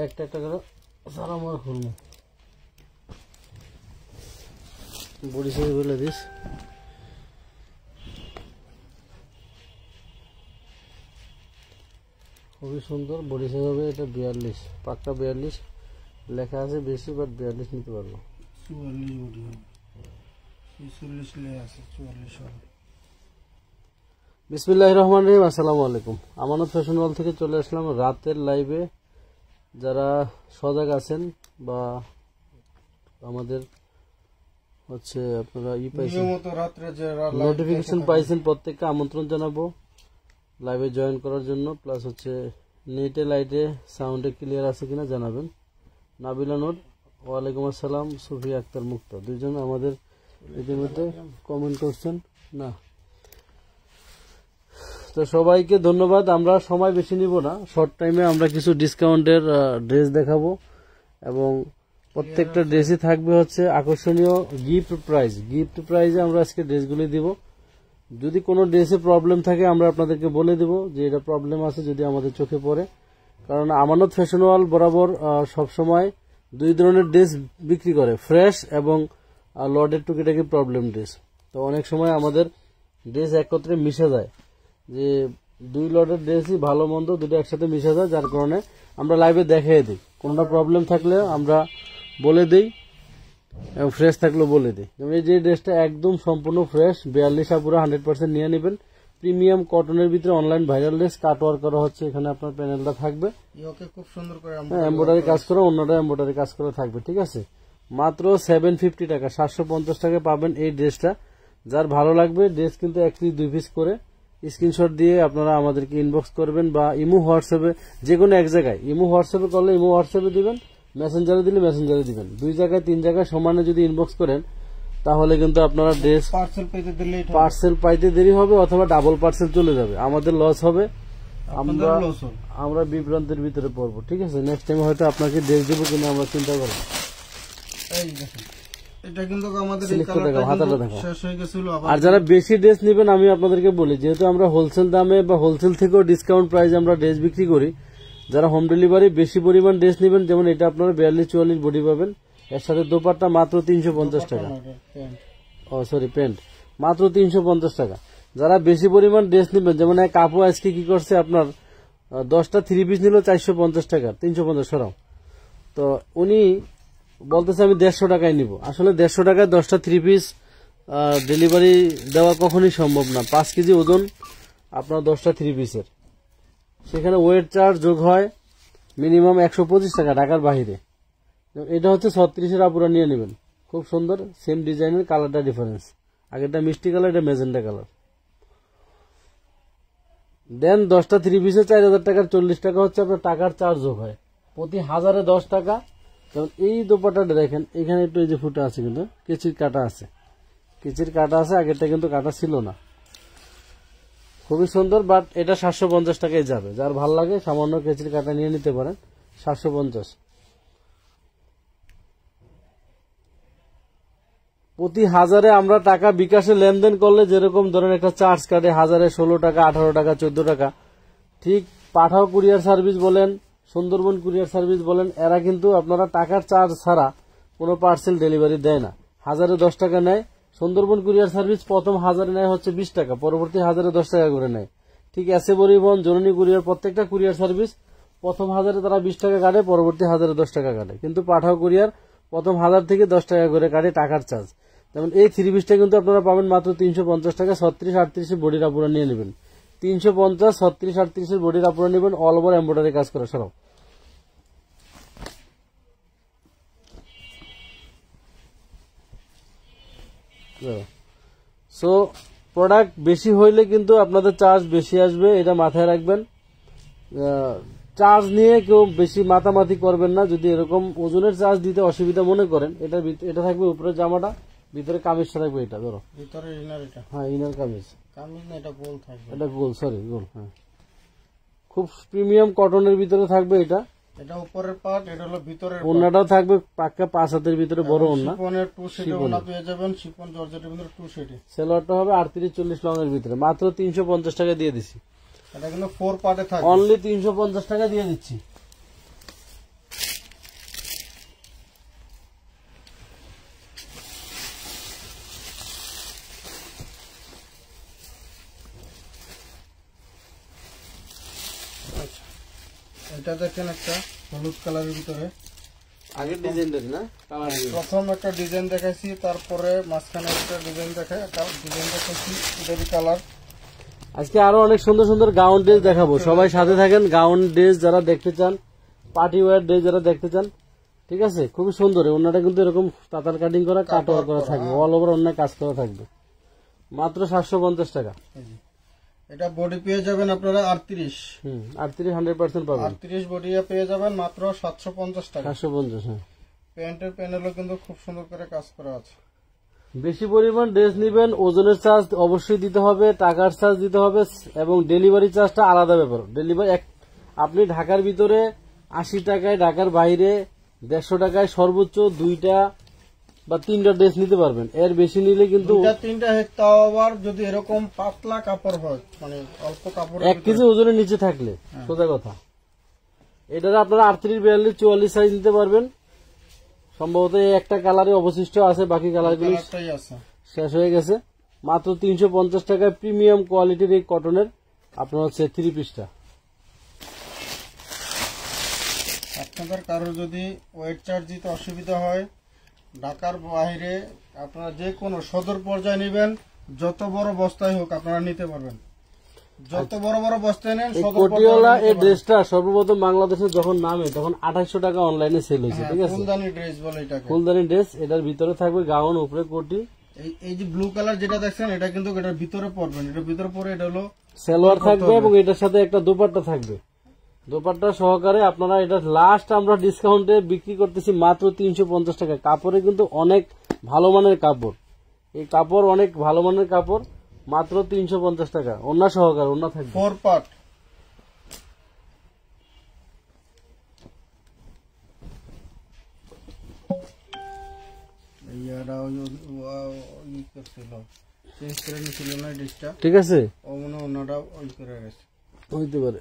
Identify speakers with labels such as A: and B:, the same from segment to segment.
A: একটা একটা করে সারা মার খুলবো বডি সাইজ বলে দিস খুবই সুন্দর বডি সাইজ হবে এটা 42 পাক্কা 42 লেখা আছে বেশি বাট 42 নিতে পারবো
B: 44 বডি হবে 46 লে আছে 44 হবে।
A: বিসমিল্লাহির রহমানির রহিম। আসসালামু আলাইকুম। আমানত ফ্যাশন ওয়াল থেকে চলে আসলাম রাতের লাইভে। যারা সজাগ আছেন বা আমাদের হচ্ছে আপনারা পাইছেন নোটিফিকেশন পাইছেন প্রত্যেককে আমন্ত্রণ জানাবো লাইভে জয়েন করার জন্য। প্লাস হচ্ছে নেটে লাইটে সাউন্ডে ক্লিয়ার আছে কিনা জানাবেন। নাবিলা নোট ওয়ালাইকুম আসসালাম। সুফিয়া আক্তার মুক্তা দুইজন আমাদের ইতিমধ্যে কমেন্ট করছেন না, তো সবাইকে ধন্যবাদ। আমরা সময় বেশি নিব না, শর্ট টাইমে আমরা কিছু ডিসকাউন্টের ড্রেস দেখাবো এবং প্রত্যেকটা ড্রেসই থাকবে হচ্ছে আকর্ষণীয় গিফট প্রাইজে আমরা আজকে ড্রেসগুলি দিব। যদি কোনো ড্রেসে প্রবলেম থাকে আমরা আপনাদেরকে বলে দেব যে এটা প্রবলেম আছে যদি আমাদের চোখে পড়ে, কারণ আমানত ফ্যাশন ওয়াল বরাবর সবসময় দুই ধরনের ড্রেস বিক্রি করে, ফ্রেশ এবং লডের টুকিটাকি প্রবলেম ড্রেস। তো অনেক সময় আমাদের ড্রেস একত্রে মিশে যায়, যে দুই লটের ড্রেসই ভালো মন্দ দুটো একসাথে মিশে যায়, যার কারণে আমরা লাইভে দেখিয়ে দিই। কোনটা প্রবলেম থাকলে আমরা বলে দিই এবং ফ্রেশ থাকলেও বলে দিই। যেমন এই যে ড্রেসটা একদম সম্পূর্ণ ফ্রেশ 42 আপুরা 100% নিয়ে নেবেন। প্রিমিয়াম কটনের ভিতরে অনলাইন ভাইরাল ড্রেস, কাট ওয়ার্ক করা হচ্ছে, এখানে আপনার প্যানেলটা থাকবে
B: খুব সুন্দর করে
A: এমব্রয়ডারি কাজ করা, অন্যটা এমব্রয়ডারি কাজ করা থাকবে। ঠিক আছে, মাত্র 750 টাকা 750 টাকা পাবেন এই ড্রেসটা। যার ভালো লাগবে ড্রেস কিন্তু 1 পিস 2 পিস করে স্ক্রিনশট দিয়ে আপনারা আমাদেরকে ইনবক্স করবেন বা ইমো হোয়াটসঅ্যাপে, যে কোনো এক জায়গায় ইমো হোয়াটসঅ্যাপে করলে ইমো হোয়াটসঅ্যাপে দিবেন, মেসেঞ্জারে দিলে মেসেঞ্জারে দিবেন। 2 জায়গায় 3 জায়গায় সমানে যদি ইনবক্স করেন তাহলে কিন্তু আপনারা ড্রেস পার্সেল পাইতে দেরি হবে অথবা ডাবল পার্সেল চলে যাবে, আমাদের লস হবে, আমরা বিভ্রান্তের ভিতরে পড়বো। ঠিক আছে, নেক্সট টাইম হয়তো আপনাকে ড্রেস দেবো কিনা আমরা চিন্তা করবো। আর যারা বেশি ড্রেস নেবেন আমি আপনাদেরকে বলি, যেহেতু আমরা হোলসেল দামে বা হোলসেল থেকেও ডিসকাউন্ট প্রাইস আমরা ড্রেস বিক্রি করি, যারা হোম ডেলিভারি বেশি পরিমাণ ড্রেস নেবেন, যেমন এটা আপনারা 42-44 বডি পাবেন, এর সাথে দোপাট্টা মাত্র 350 টাকা, প্যান্ট মাত্র 350 টাকা। যারা বেশি পরিমাণ ড্রেস নেবেন, যেমন এক আপু আজকে কি করছে আপনার 10টা 3 পিস নিল 450 টাকা, 350 সরাও, তো উনি বলতেছে আমি 150 টাকায় নিব। আসলে 150 টাকায় 10টা 3 পিস ডেলিভারি দেওয়া কখনই সম্ভব না। 5 কেজি ওজন আপনার 10টা 3 পিসের, সেখানে ওয়েট চার্জ যোগ হয় মিনিমাম 125 টাকা ঢাকার বাহিরে। এটা হচ্ছে 36-এর আপুরা নিয়ে নেবেন, খুব সুন্দর সেম ডিজাইনের, কালারটা ডিফারেন্স, আগেরটা মিষ্টি কালার, এটা মেজেন্টা কালার। দেন 10টা 3 পিসে 4000 টাকার 40 টাকা হচ্ছে আপনার টাকার চার্জ যোগ হয়, প্রতি 1000-এ 10 টাকা। যেমন এই দোপাট্টাটা দেখেন, এখানে একটু এই যে ফুটা আছে, কিন্তু কেচির কাটা আছে, আগেরটা কিন্তু কাটা ছিল না, খুবই সুন্দর। বাট এটা 750 টাকায় যাবে, যার ভাল লাগে সামান্য কেচির কাটা নিয়ে নিতে পারেন, 750। প্রতি 1000-এ আমরা টাকা বিকাশে লেনদেন করলে যেরকম ধরেন একটা চার্জ কাটে 1000-এ 16 টাকা 18 টাকা 14 টাকা, ঠিক পাঠাও কুরিয়ার সার্ভিস বলেন, সুন্দরবন কুরিয়ার সার্ভিস বলেন, এরা কিন্তু আপনারা টাকার চার্জ ছাড়া কোনো পার্সেল ডেলিভারি দেয় না। 1000-এ 10 টাকা নেয় সুন্দরবন কুরিয়ার সার্ভিস, প্রথম 1000-এ নেয় হচ্ছে 20 টাকা, পরবর্তী 1000-এ 10 টাকা করে নেয়। ঠিক এসে পরিবহন, জননী কুরিয়ার, প্রত্যেকটা কুরিয়ার সার্ভিস প্রথম 1000-এ তারা 20 টাকা কাটে, পরবর্তী 1000-এ 10 টাকা কাটে, কিন্তু পাঠাও কুরিয়ার প্রথম 1000 থেকে 10 টাকা করে কাটে টাকার চার্জ। যেমন এই 3 পিসটা কিন্তু আপনারা পাবেন মাত্র 350 টাকা, 36-38 বডির আপুরা নিয়ে নেবেন, 350 36-38 বডির আপুরা নেবেন, অল ওভার এমব্রয়ডারি কাজ করা সরাও। সো প্রোডাক্ট বেশি হইলে কিন্তু আপনাদের চার্জ বেশি আসবে, এটা মাথায় রাখবেন। চার্জ নিয়ে কেউ বেশি মাতামাতি করবেন না। যদি এরকম ওজনের চার্জ দিতে অসুবিধা মনে করেন, এটা থাকবে উপরের জামাটা, ভিতরে কামিজটা থাকবে। এটা ধরো
B: ভিতরে ইনার, এটা
A: হ্যাঁ ইনার কামিজ,
B: কামিজ না, এটা গোল থাকবে।
A: এটা গোল, সরি গোল। হ্যাঁ, খুব প্রিমিয়াম কটনের ভিতরে থাকবে এটা।
B: এটা উপরের পার্ট, এটা হলো ভিতরের
A: ওন্নাটাও থাকবে পাক্কা 5 হাতের ভিতরে বড় ওন্না।
B: শিফনের 2 সেট ওন্না পেয়ে যাবেন, শিফন জর্জেটের ভিতরে 2 সেট।
A: সেলোয়ারটা হবে 38-40 লং এর ভিতরে, মাত্র 350 টাকা দিয়ে দিচ্ছি।
B: এটা কিন্তু 4 পার্টে থাকবে,
A: অনলি 350 টাকা দিয়ে দিচ্ছি।
B: এটা দেখেন একটা হলুদ কালারের ভিতরে,
A: আগের ডিজাইনটা না কালার,
B: প্রথম একটা ডিজাইন দেখাইছি, তারপরে মাঝখানে একটা ডিজাইন দেখাইছি, এটারই কালার।
A: আজকে আরো অনেক সুন্দর সুন্দর গাউন ড্রেস দেখাবো, সবাই সাথে থাকেন। গাউন ড্রেস যারা দেখতে চান, পার্টি ওয়্যার ড্রেস যারা দেখতে চান, ঠিক আছে, খুবই সুন্দর। ওনাটা কিন্তু এরকম তাতার কাটিং করা, কাটওয়ার করা থাকবে, অল ওভার অন্য কাজ করা থাকবে, মাত্র 750 টাকা।
B: এটা বডি পেয়ে যাবেন আপনারা 38,
A: 38 100% পাবেন।
B: 38 বডি পেয়ে যাবেন মাত্র 750 টাকা।
A: 750, হ্যাঁ।
B: প্যান্টের প্যানেলও কিন্তু খুব সুন্দর করে কাজ করা আছে।
A: বেশি পরিমাণ ড্রেস নিবেন, ওজনের চার্জ অবশ্যই দিতে হবে, টাকার চার্জ দিতে হবে, এবং ডেলিভারি চার্জটা আলাদা ব্যাপার। ডেলিভারি আপনি ঢাকার ভিতরে 80 টাকায়, ঢাকার বাইরে 150 টাকায় সর্বোচ্চ 2টা বা 3টা ড্রেস নিতে পারবেন। এর বেশি নিলে কিন্তু
B: 2-3টা তাও আবার যদি এরকম পাতলা কাপড় হয়, মানে অল্প কাপড়
A: 1 কেজি ওজনের নিচে থাকলে, সোজা কথা। এটার আপনারা 38, 42, 44 সাইজ নিতে পারবেন। সম্ভবত এই একটা কালারে অবশিষ্ট আছে, বাকি কালারগুলো
B: আছে,
A: শেষ হয়ে গেছে। মাত্র 350 টাকায় প্রিমিয়াম কোয়ালিটির এই কটনের আপনার হচ্ছে 3 পিসটা।
B: আপনাদের কারো যদি ওয়েট চার্জ দিতে অসুবিধা হয়, ঢাকার বাইরে আপনারা যে কোনো সদর পর্যায়ে নেবেন, যত বড় বস্তায় হোক আপনারা নিতে পারবেন। যত বড় বড় বস্তায় নেন,
A: কোটিওয়ালা এই ড্রেসটা সর্বপ্রথম বাংলাদেশে যখন নামে তখন 2800 টাকা অনলাইনে সেল হয়েছে, ঠিক আছে।
B: ফুলদানি ড্রেস বলে এটাকে,
A: ফুলদানি ড্রেস। এটার ভিতরে থাকবে গাউন, উপরে কোটি।
B: এই যে ব্লু কালার যেটা দেখছেন, এটা কিন্তু এটার ভিতরে পড়বেন, এটার ভিতরে পরে এটা হলো
A: সালোয়ার থাকবে, এবং এটার সাথে একটা দোপাট্টা থাকবে, দোপাট্টা সহকারে। আপনারা এটা লাস্ট আমরা ডিসকাউন্টে বিক্রি করতেছি মাত্র 350 টাকা। কাপড়ে কিন্তু অনেক ভালো মানের কাপড়, এই কাপড় অনেক ভালো মানের কাপড়, মাত্র 350 টাকা। ওন্না সহকারে, ওন্না থাকবে
B: 4 পার্ট।
A: ঠিক আছে, হইতে পারে।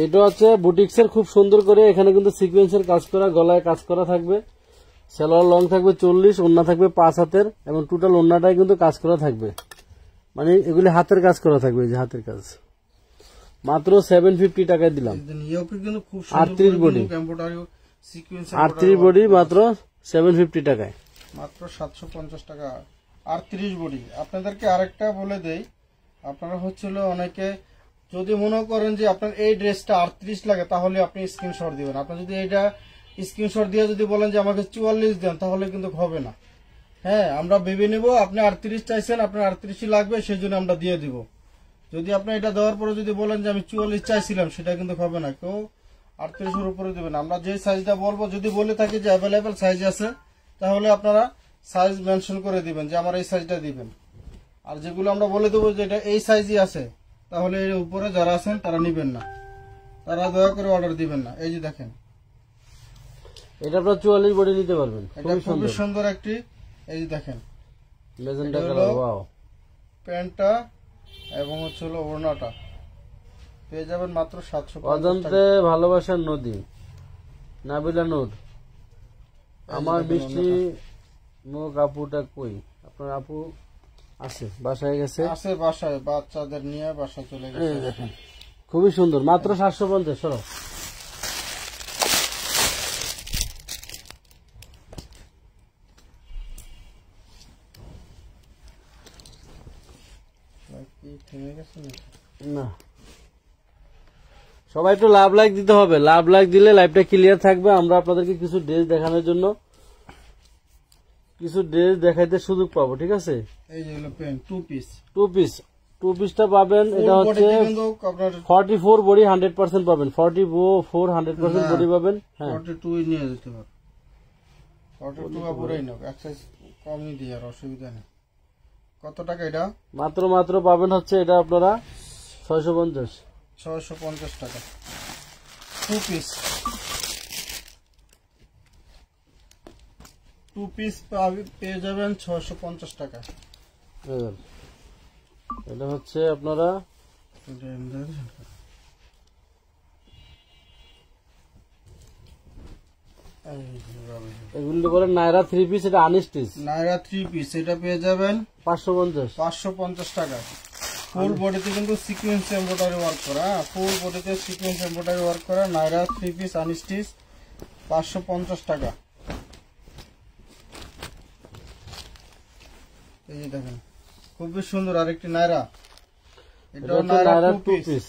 A: এটা হচ্ছে বুটিক্সের, খুব সুন্দর করে এখানে কিন্তু সিকোয়েন্সের কাজ করা, গলায় কাজ করা থাকবে। সালোয়ার লং থাকবে 40, ওন্না থাকবে 5 হাতের, এবং টোটাল ওন্নাটাই কিন্তু কাজ করা থাকবে, মানে এগুলি হাতের কাজ করা থাকবে, এই যে হাতের কাজ। মাত্র 750 টাকায় দিলাম। 38 বডি, 38 বডি মাত্র 750 টাকায়,
B: মাত্র 750 টাকা 38 বডি। আপনাদেরকে আরেকটা বলে দেই, আপনারা হচ্ছিল অনেকে যদি মনে করেন যে আপনার এই ড্রেসটা 38 লাগে, তাহলে আপনি স্ক্রিনশট দিবেন। আপনি যদি এইটা স্ক্রিনশট দিয়ে যদি বলেন যে আমাকে 44 দেন, তাহলে কিন্তু হবে না। হ্যাঁ, আমরা ভেবে নেব আপনি 38 চাইছেন, আপনার 38 লাগবে, সেই জন্য আমরা দিয়ে দিব। যদি আপনি এটা দেওয়ার পরে যদি বলেন যে আমি 44 চাইছিলাম, সেটা কিন্তু হবে না। কেউ 38-এর উপরে দেবেন। আমরা যে সাইজটা বলবো, যদি বলে থাকি যে অ্যাভেলেবেল সাইজ আছে, তাহলে আপনারা সাইজ মেনশন করে দিবেন যে আমার এই সাইজটা দিবেন। আর যেগুলো আমরা বলে দেবো যে এটা এই সাইজই আছে, তাহলে এর উপরে যারা আছেন তারা নিবেন না, তারা দয়া করে অর্ডার দিবেন না। এই যে দেখেন,
A: এটা আপনার 44 বডি নিতে পারবেন,
B: এটা খুবই সুন্দর একটি। এই যে দেখেন,
A: ম্যাজেন্টা কালার, ওয়াও।
B: প্যান্টটা এবং হচ্ছে হলো ওড়নাটা পেয়ে যাবেন মাত্র 750 টাকা।
A: অজান্তে ভালোবাসার নদী, নাবিলা নূর। আমার বৃষ্টি মুখ আপুটা কই? আপনার আপু আছে, বাসায় গেছে,
B: আছে বাসায়, বাচ্চাদের নিয়ে বাসায় চলে গেছে।
A: খুবই সুন্দর, মাত্র 750। সরো, না সবাই একটু লাভ লাইক দিতে হবে, লাভ লাইক দিলে লাইভটা ক্লিয়ার থাকবে। আমরা আপনাদেরকে কিছু ড্রেস দেখানোর জন্য কিছু ড্রেস দেখাইতে সুযোগ পাবো, ঠিক আছে।
B: এই যে হলো প্যান্ট 2 পিস,
A: 2 পিস টু পিসটা পাবেন, এটা
B: ফুল
A: হচ্ছে
B: বডিতে কিন্তু আপনার
A: 44 বডি 100% পাবেন, 44 100% বডি পাবেন। হ্যাঁ
B: 42 নিয়ে যেতে পারো, 42 পুরাই নাও, এক্সারসাইজ কমই দিয়ে আর অসুবিধা নেই। কত টাকা এটা?
A: মাত্র মাত্র পাবেন হচ্ছে এটা আপনারা 650।
B: 650 টাকা টু পিস। টু পিস পেয়ে যাবেন 650 টাকা।
A: এটা হচ্ছে আপনারা এগুলো বলেন নাইরা 3 পিস, এটা আনস্টিচ
B: নাইরা 3 পিস, এটা পেয়ে যাবেন
A: 550।
B: 550 টাকা। ফুল বডিতে কিন্তু সিকোয়েন্স এমব্রয়ডারি ওয়ার্ক করা, ফুল বডিতে সিকোয়েন্স এমব্রয়ডারি ওয়ার্ক করা নাইরা 3 পিস আনস্টিচ 550 টাকা। এই দেখেন খুবই সুন্দর আরেকটি নাইরা, এটা নাইরা 2 পিস।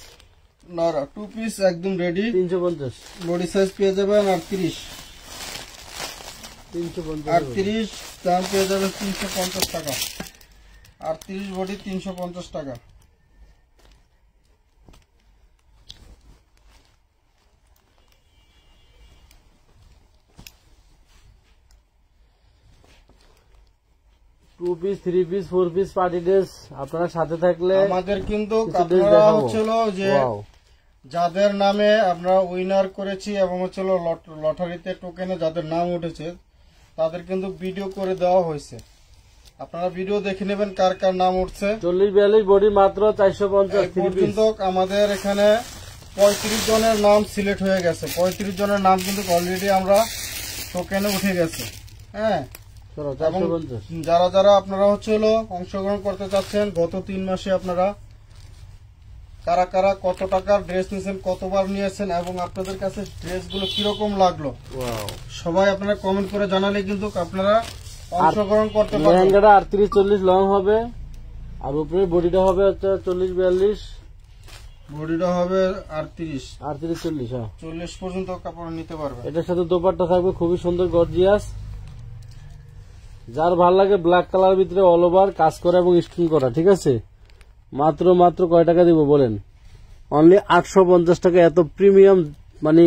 B: নাইরা 2 পিস একদম রেডি
A: 350।
B: বডি সাইজ পেয়ে যাবেন 38, 38 দাম পেয়ে যাবেন 350 টাকা। 38 বডি 350 টাকা।
A: Two piece 3 piece 4 piece party dress আপনারা সাথে থাকলে
B: আমাদের কিন্তু
A: কিছু dress
B: আপনারা
A: দেখাবো।
B: হচ্ছিল যে
A: Wow!
B: যাদের নামে আমরা উইনার করেছি এবং হচ্ছিল লটারিতে টোকেনে যাদের নাম উঠেছে তাদের কিন্তু ভিডিও করে দেওয়া হয়েছে, আপনারা ভিডিও দেখে নেবেন কার কার নাম উঠছে।
A: 40-42 বডি মাত্র 450
B: এই পর্যন্ত আমাদের এখানে 35 জনের নাম সিলেক্ট হয়ে গেছে, 35 জনের নাম কিন্তু অলরেডি আমরা টোকেনে উঠে গেছে। হ্যাঁ, এবং
A: 450।
B: যারা যারা আপনারা হচ্ছিল অংশগ্রহণ করতে চাচ্ছেন গত 3 মাসে আপনারা কারা কারা কত টাকার ড্রেস নিয়েছেন, কতবার নিয়েছেন এবং আপনাদের কাছে ড্রেসগুলো কিরকম লাগলো
A: Wow!
B: সবাই আপনারা কমেন্ট করে জানালে কিন্তু আপনারা অংশগ্রহণ করতে পারবেন।
A: লেহেঙ্গাটা 38-40 লং হবে আর উপরে বডিটা হবে হচ্ছে 40-42,
B: বডিটা হবে 38,
A: 38-40। হ্যাঁ
B: 40 পর্যন্ত কাপড় নিতে পারবেন।
A: এটার সাথে দোপাট্টা থাকবে খুবই সুন্দর গর্জিয়াস। যার ভালো লাগে ব্ল্যাক কালার ভিতরে অল ওভার কাজ করা এবং স্টোন করা, ঠিক আছে। মাত্র মাত্র কয় টাকা দিব বলেন? অনলি 850 টাকা। এত প্রিমিয়াম মানে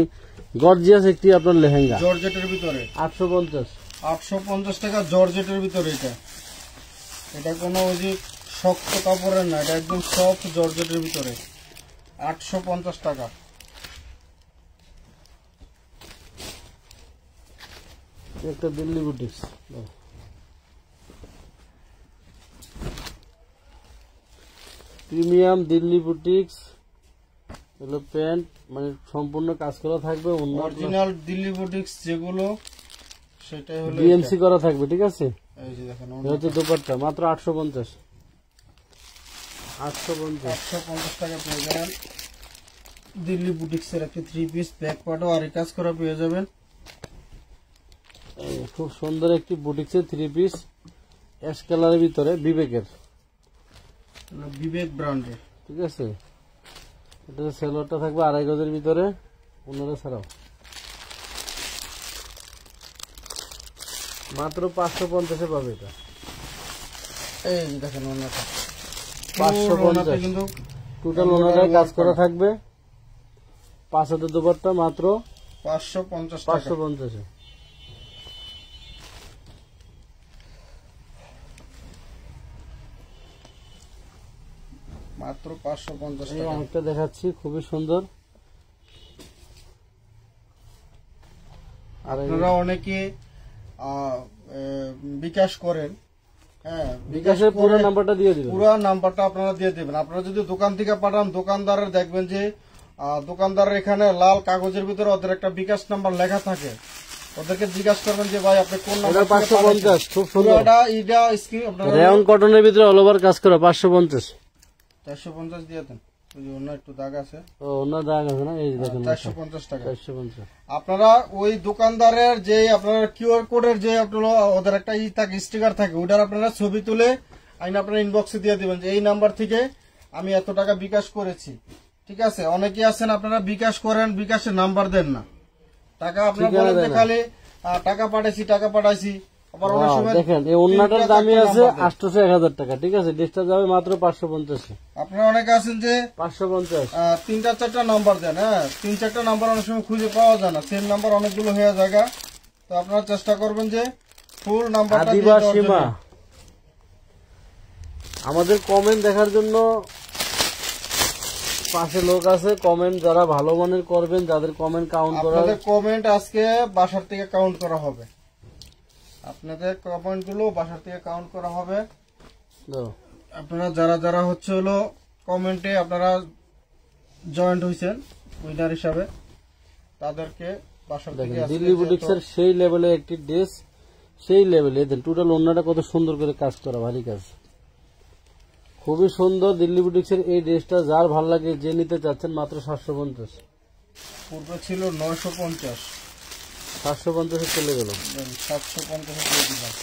A: গর্জিয়াস একটি আপনার লেহেঙ্গা
B: জর্জেটের ভিতরে
A: 850।
B: 850 টাকা জর্জেটের ভিতরে। এটা কোনো ওই যে শক্ত কাপড়ের না, এটা একদম সফট জর্জেটের ভিতরে 850 টাকা।
A: একটা Delhi boutiques, premium Delhi boutiques হলো প্যান্ট, মানে সম্পূর্ণ কাজ করা থাকবে,
B: অরিজিনাল দিল্লি বুটিক্স যেগুলো সেটাই হলো
A: ডিএমসি করা থাকবে, ঠিক আছে।
B: এই যে দেখেন
A: এটা হচ্ছে দোপাট্টা মাত্র 850।
B: 850 টাকা পেয়ে যাবেন দিল্লি বুটিক্সের একটি 3 পিস ব্যাক পার্টও আরি কাজ করা পেয়ে যাবেন।
A: খুব সুন্দর একটি বুটিক্সের 3 পিস অ্যাশ কালারের ভিতরে বিবেকের,
B: বিবেক ব্র্যান্ডের,
A: ঠিক আছে। এটা সেলোয়ারটা থাকবে 2.5 গজের ভিতরে, অন্যরা ছাড়াও মাত্র 550 পাবে এটা।
B: এই যে দেখেন ওনাটা
A: 550
B: কিন্তু
A: টোটাল ওনাটায় কাজ করা থাকবে। 5 হাতের দোপাট্টা মাত্র
B: 550 টাকা।
A: 550।
B: মাত্র 550
A: এই
B: টাকা।
A: অনেকটা দেখাচ্ছি খুবই সুন্দর। আর
B: আপনারা অনেকে বিকাশ করেন, হ্যাঁ
A: বিকাশের পুরো নাম্বারটা দিয়ে দিবেন।
B: পুরো নাম্বারটা আপনারা দিয়ে দেবেন। আপনারা যদি দোকান থেকে পাঠান দোকানদারের দেখবেন যে দোকানদারের এখানে লাল কাগজের ভিতরে ওদের একটা বিকাশ নাম্বার লেখা থাকে, ওদেরকে জিজ্ঞাসা করবেন যে ভাই আপনি কোন নাম্বার
A: 550 খুব সুন্দর
B: এটা স্ক্রিন আপনারা
A: রেয়ন কটনের ভিতরে অল ওভার কাজ করা 550।
B: 450 দিয়ে দেন, ওই যে অন্য একটু দাগ আছে,
A: ও অন্য দাগ আছে না, এই যে দেখেন
B: 450 টাকা।
A: 450।
B: আপনারা ওই দোকানদারের যে আপনার কিউআর কোডের যে আপনার ওদের একটা থাকে স্টিকার থাকে, ওটার আপনারা ছবি তুলে আইন আপনারা ইনবক্সে দিয়ে দিবেন যে এই নাম্বার থেকে আমি এত টাকা বিকাশ করেছি, ঠিক আছে। অনেকে আছেন আপনারা বিকাশ করেন, বিকাশের নাম্বার দেন না, টাকা আপনারা বলেন যে খালি টাকা পাঠাইছি আবার অনেক সময়
A: দেখেন এই ওন্নাটার দামই আছে 800-1000 টাকা, ঠিক আছে, ড্রেসটা যাবে মাত্র 550।
B: আপনারা অনেকে আছেন যে
A: 550
B: তিনটা চারটা নাম্বার দেন, হ্যাঁ 3-4টা নাম্বার অনেক সময় খুঁজে পাওয়া যায় না, সেম নাম্বার অনেকগুলো হয়ে জায়গা। তো আপনারা চেষ্টা করবেন যে ফুল নাম্বারটা দিয়ে
A: আদিবা
B: দেওয়ার
A: সীমা।
B: জন্য।
A: আমাদের কমেন্ট দেখার জন্য পাশে লোক আছে, কমেন্ট যারা ভালো মানের করবেন, যাদের কমেন্ট কাউন্ট করা
B: আপনাদের কমেন্ট আজকে বাসার থেকে কাউন্ট করা হবে, আপনাদের কমেন্ট গুলো বাসার থেকে কাউন্ট করা হবে।
A: দাও।
B: আপনারা যারা যারা হচ্ছে হলো কমেন্টে আপনারা জয়েন্ট হয়েছেন উইনার হিসাবে, তাদেরকে বাসার থেকে
A: দেখেন
B: আজকে
A: দিল্লি বুটিক্সের সেই লেভেলে একটি ড্রেস, সেই লেভেলে টোটাল ওন্নাটা কত সুন্দর করে কাজ করা, ভারী কাজ, খুবই সুন্দর। দিল্লি বুটিক্সের এই ড্রেসটা যার ভালো লাগে, যে নিতে চাচ্ছেন মাত্র 750।
B: পূর্বে ছিল 950,
A: 750 চলে গেল।
B: 750 দিয়ে দিলাম।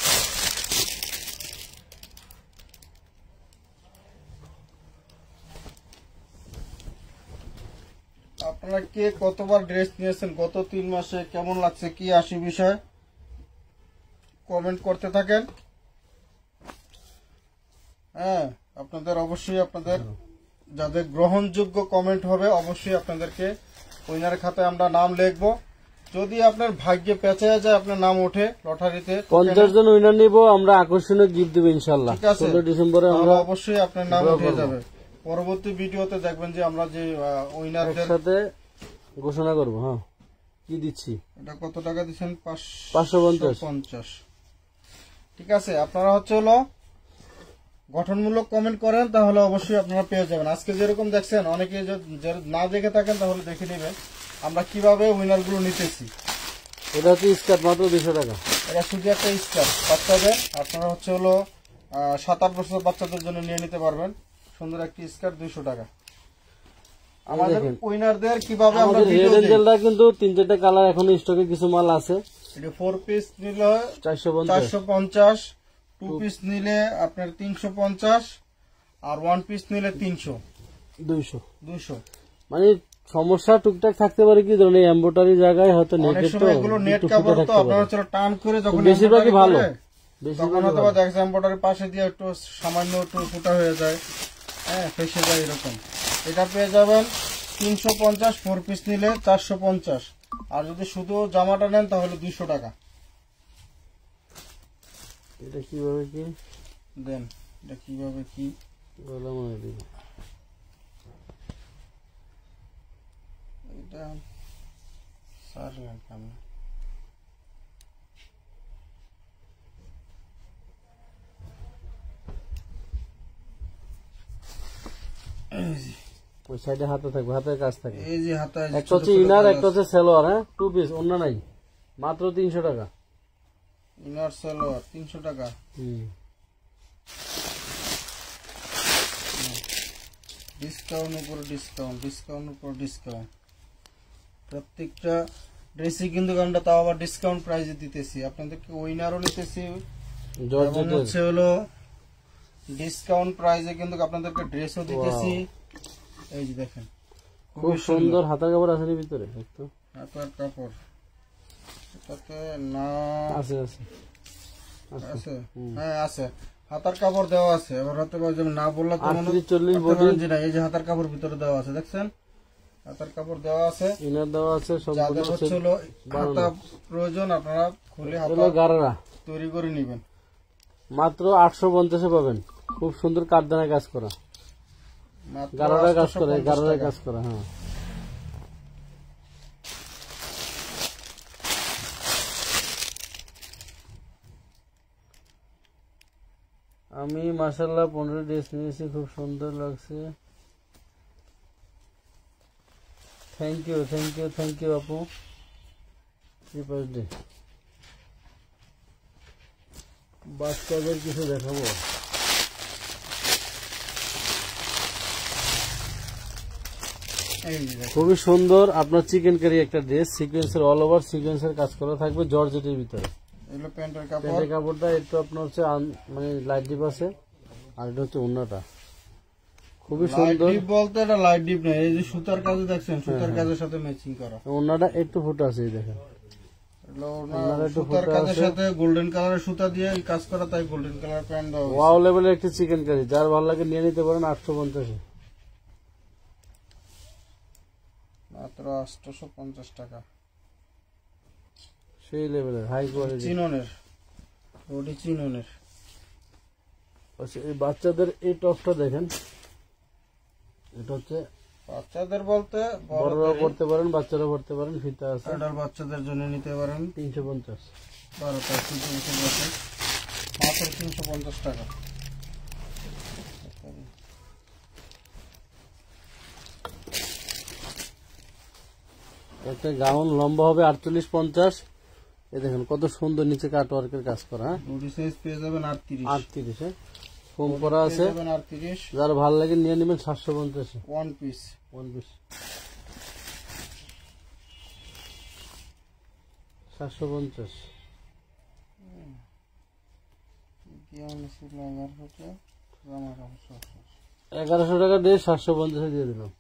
B: আপনারা কে কতবার ড্রেস নিয়েছেন গত 3 মাসে, কেমন লাগছে কি আসি বিষয় কমেন্ট করতে থাকেন। হ্যাঁ আপনাদের অবশ্যই আপনাদের যাদের গ্রহণযোগ্য কমেন্ট হবে অবশ্যই আপনাদেরকে উইনার খাতায় আমরা নাম লিখবো। যদি আপনার ভাগ্যে পেঁচায়া যায়, আপনার নাম ওঠে লটারিতে,
A: 50 জন উইনার নিব আমরা, আকর্ষণীয় গিফট দেব ইনশাআল্লাহ।
B: ঠিক আছে,
A: 16 ডিসেম্বরে
B: তাহলে
A: আমরা
B: অবশ্যই আপনার নাম উঠে যাবে। পরবর্তী ভিডিওতে দেখবেন যে আমরা যে উইনারদের
A: একসাথে ঘোষণা করব। হ্যাঁ কি দিচ্ছি,
B: এটা কত টাকা দিচ্ছেন?
A: 550।
B: ঠিক আছে, আপনারা হচ্ছে হলো গঠনমূলক কমেন্ট করেন, তাহলে অবশ্যই আপনারা পেয়ে যাবেন। আজকে যেরকম দেখছেন, অনেকে না দেখে থাকেন তাহলে দেখে নেবেন আমরা কিভাবে উইনার গুলো নিতেছি।
A: এটা হচ্ছে স্কার্ট, মাত্র 200 টাকা।
B: এটা শুধু একটা স্কার্ট বাচ্চাদের, আপনারা হচ্ছে হলো 7-8 বছর বাচ্চাদের জন্য নিয়ে নিতে পারবেন। সুন্দর একটি স্কার্ট 200 টাকা। আমাদের উইনারদের কিভাবে আমরা
A: আমাদের
B: ভিডিও
A: রেড
B: দেই,
A: এঞ্জেলটা কিন্তু 3-4টা কালার এখনো স্টকে কিছু মাল আছে।
B: এটা 4 পিস নিলে
A: 450,
B: 450, 2 পিস নিলে আপনার 350, আর 1 পিস নিলে 300,
A: 200। মানে সমস্যা টুকটাক থাকতে পারে, কি ধরনের এমব্রয়ডারি জায়গায় হয়তো
B: অনেক
A: নেটের তো
B: সময় এগুলো নেট
A: একটু
B: কাপড়
A: ফুটে
B: তো
A: থাকতে
B: আপনারা
A: পারে।
B: চলো টান করে যখন
A: বেশিরভাগই ভালো,
B: তখন হয়তো বা দেখছেন এমব্রয়ডারি পাশে দিয়ে একটু সামান্য একটু ফুটা হয়ে যায়, হ্যাঁ ফেসে যায় এরকম। এটা পেয়ে যাবেন 350, 4 পিস নিলে 450, আর যদি শুধু জামাটা নেন তাহলে 200 টাকা।
A: এটা কিভাবে কি
B: দেন, এটা কিভাবে কি
A: গলা মনে দিই।
B: এটা স্যার কেমন
A: ওই সাইডে হাতে থাকবে, হাতের কাজ থাকে।
B: এই যে হাতে
A: একটা হচ্ছে ইনার, একটা হচ্ছে সালোয়ার। হ্যাঁ 2 পিস, অন্য নাই, মাত্র 300 টাকা।
B: ইনার সালোয়ার 300 টাকা। ডিসকাউন্ট উপর ডিসকাউন্ট, ডিসকাউন্ট উপর ডিসকাউন্ট, প্রত্যেকটা ড্রেসই কিন্তু আমরা তাও আবার ডিসকাউন্ট প্রাইসে দিতেছি আপনাদেরকে। উইনারও নিতেছি এবং হচ্ছে হলো ডিসকাউন্ট প্রাইসে কিন্তু আপনাদেরকে ড্রেসও দিতেছি। এই যে দেখেন
A: খুব সুন্দর হাতার কাপড় আছে ভিতরে, একটু
B: হাতার কাপড় এটাতে না
A: আছে আছে
B: আছে, হ্যাঁ আছে, হাতার কাপড় দেওয়া আছে। এবার হয়তো না বললে তো
A: 40 বডি,
B: এই যে হাতার কাপড় ভিতরে দেওয়া আছে, দেখছেন হাতার কাপড় দেওয়া আছে,
A: ইনার দেওয়া আছে।
B: যাদের হচ্ছে হলো হাতা প্রয়োজন আপনারা খুলে হাতা
A: গারারা
B: তৈরি করে নেবেন।
A: মাত্র 850 পাবেন। খুব সুন্দর কাঠদানায় কাজ করা, গারারা কাজ করা, গারারায় কাজ করা। হ্যাঁ আমি মাশাআল্লাহ 15 ড্রেস নিয়েছি, খুব সুন্দর লাগছে। Thank you thank you thank you আপু। বাচ্চাদের কিছু দেখাবো। খুবই সুন্দর আপনার চিকেন কারি একটা ড্রেস, সিকোয়েন্সের অল ওভার সিকোয়েন্সের কাজ করা থাকবে জর্জেটের ভিতরে।
B: প্যান্টের
A: কাপড়টা একটু আপনার হচ্ছে মানে লাইট ডিপ আছে, আর এটা হচ্ছে ওন্নাটা খুবই সুন্দর।
B: বলতে এটা লাইট ডিপ না, এই যে সুতার কাজে দেখছেন, সুতার কাজের সাথে ম্যাচিং করা।
A: ওন্নাটা একটু ফুটা আছে, এই দেখেন ওনার একটু
B: সুতার
A: ফুটা
B: কাজের
A: আছে।
B: সাথে গোল্ডেন কালারের সুতা দিয়ে এই কাজ করা, তাই গোল্ডেন কালার প্যান্ট দেওয়া হয়েছে।
A: ওয়াও লেভেলের একটি চিকেন কারি, যার ভালো লাগে নিয়ে নিতে পারেন 850।
B: মাত্র 850 টাকা।
A: সেই লেভেলের হাই কোয়ালিটি।
B: চিননের বডি, চিননের।
A: আচ্ছা, এই বাচ্চাদের এই টপটা দেখেন, এটা হচ্ছে
B: বাচ্চাদের বলতে
A: বড়রাও পড়তে পারেন, বাচ্চারাও পড়তে পারেন, ফিতা আছে।
B: অর্ডার বাচ্চাদের জন্য নিতে পারেন।
A: 350।
B: 12টা 14 বছর, মাত্র 350 টাকা।
A: একটা গাউন লম্বা হবে 48-50। এই দেখেন কত সুন্দর নিচে কাটওয়ার্কের কাজ করা।
B: বডি সাইজ পেয়ে যাবেন 38।
A: 38 ফোম করা আছে।
B: 38।
A: যার ভালো লাগে নিয়ে নেবেন 750।
B: One piece.
A: 750।
B: কি ছিল
A: 1100 টাকা দিয়ে 750 দিয়ে দিলাম।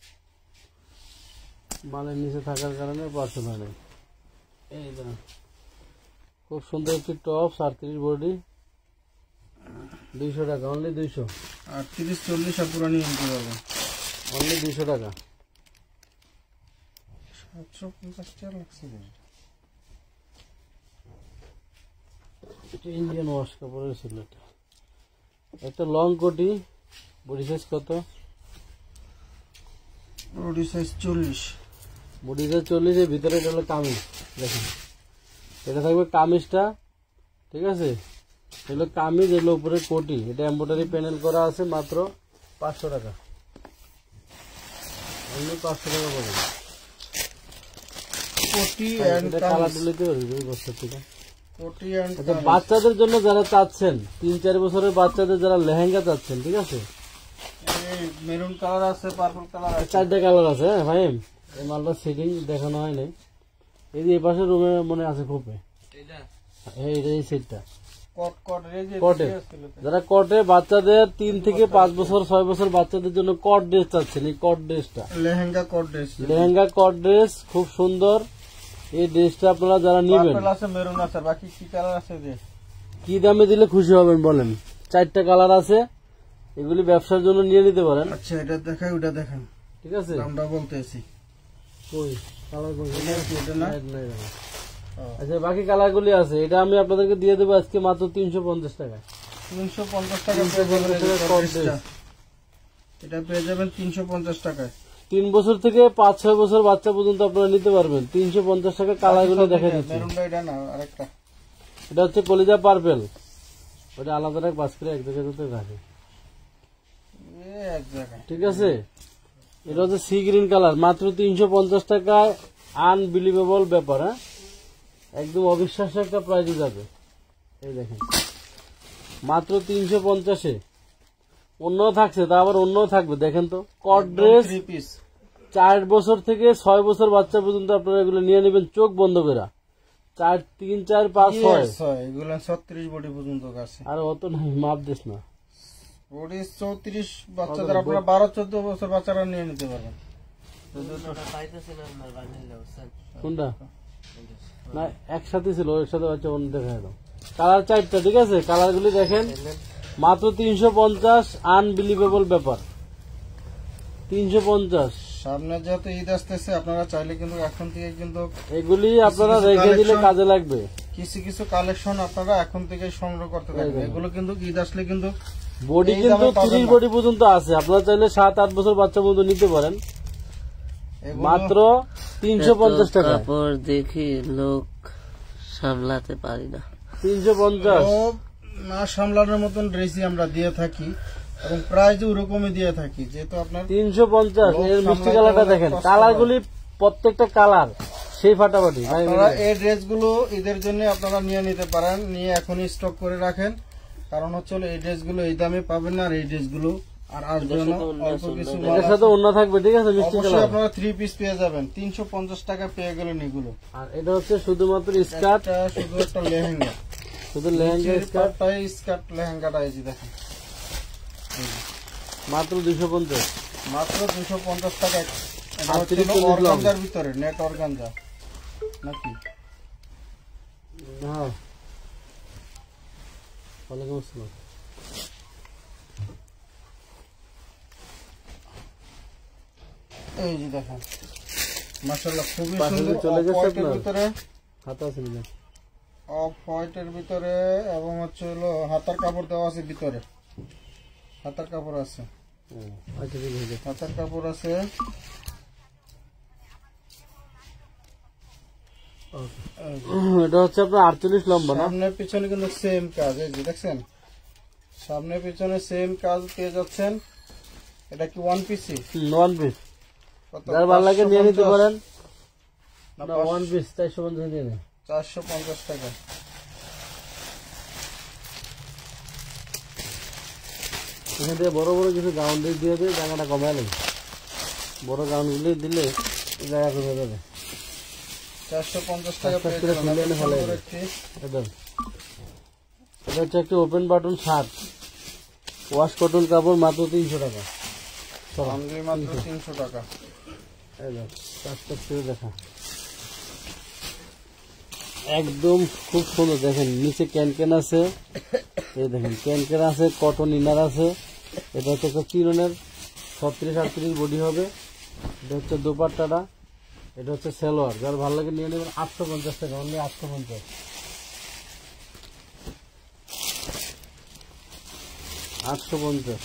A: মালের নিচে থাকার কারণে পার্সেল নেই। এই দেখেন খুব সুন্দর একটি টপ, 38 বডি, 200 টাকা, অনলি 200।
B: 38 40 আর পুরো নিয়ে নিতে পারবেন,
A: অনলি 200 টাকা।
B: 750 টাকা লাগছে।
A: এটা ইন্ডিয়ান ওয়াশ কাপড়ের ছিল। এটা একটা লং কোটি, বডি সাইজ কত?
B: Body size 40।
A: Body size 40। এর ভিতরে এটা হলো কামিজ। দেখেন এটা থাকবে কামিজটা, ঠিক আছে? এগুলো কামিজ, এগুলো উপরে কোটি। এটা এমব্রয়ডারি প্যানেল করা আছে, মাত্র 500 টাকা। অনলি 500 টাকা পড়বে।
B: কোটি
A: এটা
B: এন্ড
A: কালার দিতে পারবি এই বছর থেকে।
B: কোটি এন্ড
A: আচ্ছা, বাচ্চাদের জন্য যারা চাচ্ছেন, 3-4 বছরের বাচ্চাদের যারা লেহেঙ্গা চাচ্ছেন, ঠিক আছে?
B: মেরুন কালার আছে, পার্পল কালার আছে।
A: 4টা কালার আছে। হ্যাঁ ভাই, এই মালটা সেটিং দেখানো হয় নাই। এই যে এই পাশে রুমে মনে আছে খোপে, এই সেটটা
B: কট কট রেজে
A: কটে। যারা কটে বাচ্চাদের 3 থেকে 5 বছর 6 বছর বাচ্চাদের জন্য কট ড্রেস চাচ্ছেন, এই কট ড্রেসটা,
B: লেহেঙ্গা কট ড্রেস।
A: লেহেঙ্গা কট ড্রেস খুব সুন্দর। এই ড্রেসটা আপনারা যারা নিবেন,
B: পার্পল আছে, মেরুন আছে, বাকি কি কালার আছে যে
A: কি দামে দিলে খুশি হবেন বলেন? 4টা কালার আছে, এগুলি ব্যবসার জন্য নিয়ে নিতে পারেন।
B: আচ্ছা, এটা দেখাই, ওটা দেখান,
A: ঠিক আছে?
B: দামটা বলতেছি।
A: কই কালার কই?
B: এটা না?
A: নাই, নাই। আচ্ছা, বাকি কালার গুলি আছে। এটা আমি আপনাদেরকে দিয়ে দেবো আজকে মাত্র 350 টাকা।
B: 350 টাকা পেয়ে যাবেন এই
A: কট
B: ড্রেসটা।
A: ড্রেস।
B: এটা পেয়ে যাবেন 350 টাকায়।
A: 3 বছর থেকে 5-6 বছর বাচ্চা পর্যন্ত আপনারা নিতে পারবেন। 350 টাকা কালার গুলো দেখা দিচ্ছি।
B: মেরুনটা এটা না, আরেকটা।
A: এটা হচ্ছে কলিজা পার্পেল। ওটা আলাদা রাখ, বাস করে এক জায়গায় রাখে,
B: এক জায়গায়।
A: ঠিক আছে? এটা হচ্ছে সি গ্রিন কালার, মাত্র 350 টাকায়। আনবিলিভেবল ব্যাপার। হ্যাঁ, একদম অবিশ্বাস্য একটা প্রাইজে যাবে। এই দেখেন মাত্র 350-এ। অন্য থাকছে, তা আবার অন্য থাকবে। দেখেন তো, কট ড্রেস,
B: 3 পিস।
A: 4 বছর থেকে 6 বছর বাচ্চা পর্যন্ত আপনারা এগুলো নিয়ে নেবেন চোখ বন্ধ করে। 4, 3, 4, 5, 6
B: এগুলো 36 বডি পর্যন্ত আছে।
A: আর অত নাই, মাপ দিস না।
B: বডি 34 বাচ্চাদের আপনারা 12-14 বছর বাচ্চারা নিয়ে নিতে পারবেন।
A: কোনটা না একসাথে ছিল, ওর সাথে বাচ্চা অন্য দেখা দাও। কালার 4টা, ঠিক আছে? কালার গুলি দেখেন, মাত্র 350। আনবিলিভেবল ব্যাপার, 350।
B: সামনে যেহেতু ঈদ আসতেছে, আপনারা চাইলে কিন্তু এখন থেকে কিন্তু
A: এগুলি আপনারা রেখে দিলে কাজে লাগবে।
B: কিছু কিছু কালেকশন আপনারা এখন থেকে সংগ্রহ করতে পারবেন। এগুলো কিন্তু ঈদ আসলে কিন্তু
A: বডি
B: এই
A: কিন্তু
B: দামে পাবেন
A: 30
B: না।
A: বডি পর্যন্ত আছে। আপনারা চাইলে 7-8 বছর বাচ্চা পর্যন্ত নিতে পারেন,
B: এগুলো
A: মাত্র 350 টাকা।
C: কাপড় দেখি লোক সামলাতে পারি না।
A: 350।
B: লোভ না সামলানোর মতন ড্রেসই আমরা দিয়ে থাকি এবং প্রাইস ওরকমই দিয়ে থাকি, যেহেতু আপনার
A: 350।
B: লোক
A: এর মিষ্টি
B: সামলাতে
A: কালারটা
B: অনেক
A: দেখেন,
B: কষ্ট
A: কালার
B: হয়।
A: গুলি প্রত্যেকটা কালার সেই ফাটাফাটি।
B: আপনারা এই ড্রেসগুলো ঈদের জন্য আপনারা নিয়ে নিতে পারেন, নিয়ে এখনই স্টক করে রাখেন। কারণ হচ্ছে এই ড্রেসগুলো এই দামে পাবেন না, আর এই ড্রেসগুলো আর আসবে না। অল্প কিছু মাল
A: এটার
B: আছে।
A: সাথে অন্য থাকবে, ঠিক আছে? মিষ্টি
B: অবশ্যই
A: কালার।
B: আপনারা 3 পিস পেয়ে যাবেন। 350 টাকা পেয়ে গেলেন এগুলো।
A: আর এটা হচ্ছে শুধুমাত্র স্কার্ট,
B: এটা শুধু একটা লেহেঙ্গা,
A: শুধু লেহেঙ্গা স্কার্ট,
B: স্কার্ট লেহেঙ্গাটা এই যে দেখেন,
A: মাত্র 250।
B: মাত্র 250 টাকা। এটা হচ্ছে
A: 38
B: অর্গানজার ভিতরে, নেট অর্গানজা নাকি
A: হ্যাঁ, ওয়ালাইকুম আসসালাম।
B: এই যে দেখেন মাশাআল্লাহ খুবই
A: পাশে
B: সুন্দর।
A: চলে গেছে
B: অফ হোয়াইটের
A: আপনার?
B: ভিতরে,
A: হাতা আছে না?
B: অফ হোয়াইটের ভিতরে এবং হচ্ছে হলো হাতার কাপড় দেওয়া আছে ভিতরে, হাতার কাপড় আছে,
A: আচ্ছা ঠিক আছে।
B: হাতার কাপড় আছে। এই যে।
A: এটা হচ্ছে আপনার 48 লম্বা না?
B: সামনে পিছনে কিন্তু সেম কাজ, এই যে দেখছেন সামনে পিছনে সেম কাজ পেয়ে যাচ্ছেন। এটা কি ওয়ান পিসি?
A: ওয়ান পিস, যার ভালো লাগে নিয়ে নিতে পারেন।
B: না,
A: না ওয়ান পিস 450 দিয়ে নেন।
B: 450 টাকা।
A: এখান থেকে বড় বড় কিছু গাউন দিয়ে দিয়ে জায়গাটা কমায় নেই, বড় গাউনগুলি দিলে জায়গা কমে যাবে।
B: 450 টাকা পেয়ে
A: করে
B: যাবেন।
A: খুলে এনে ভালো
B: সুন্দর
A: হবে।
B: একটি
A: একদম। এটা হচ্ছে একটা open button shirt, wash cotton কাপড়, মাত্র 300 টাকা।
B: অনলি মাত্র 300 টাকা।
A: এই দেখ, কাজটা ছেড়ে দেখা, একদম খুব সুন্দর। দেখেন নিচে ক্যানক্যান আছে, এই দেখেন ক্যানক্যান আছে, কটন ইনার আছে। এটা হচ্ছে একটা চিরনের 36-38 বডি হবে। এটা হচ্ছে দোপাট্টাটা, এটা হচ্ছে সালোয়ার। যার ভালো লাগে নিয়ে নেবেন। 850 টাকা, অনলি 850। 850।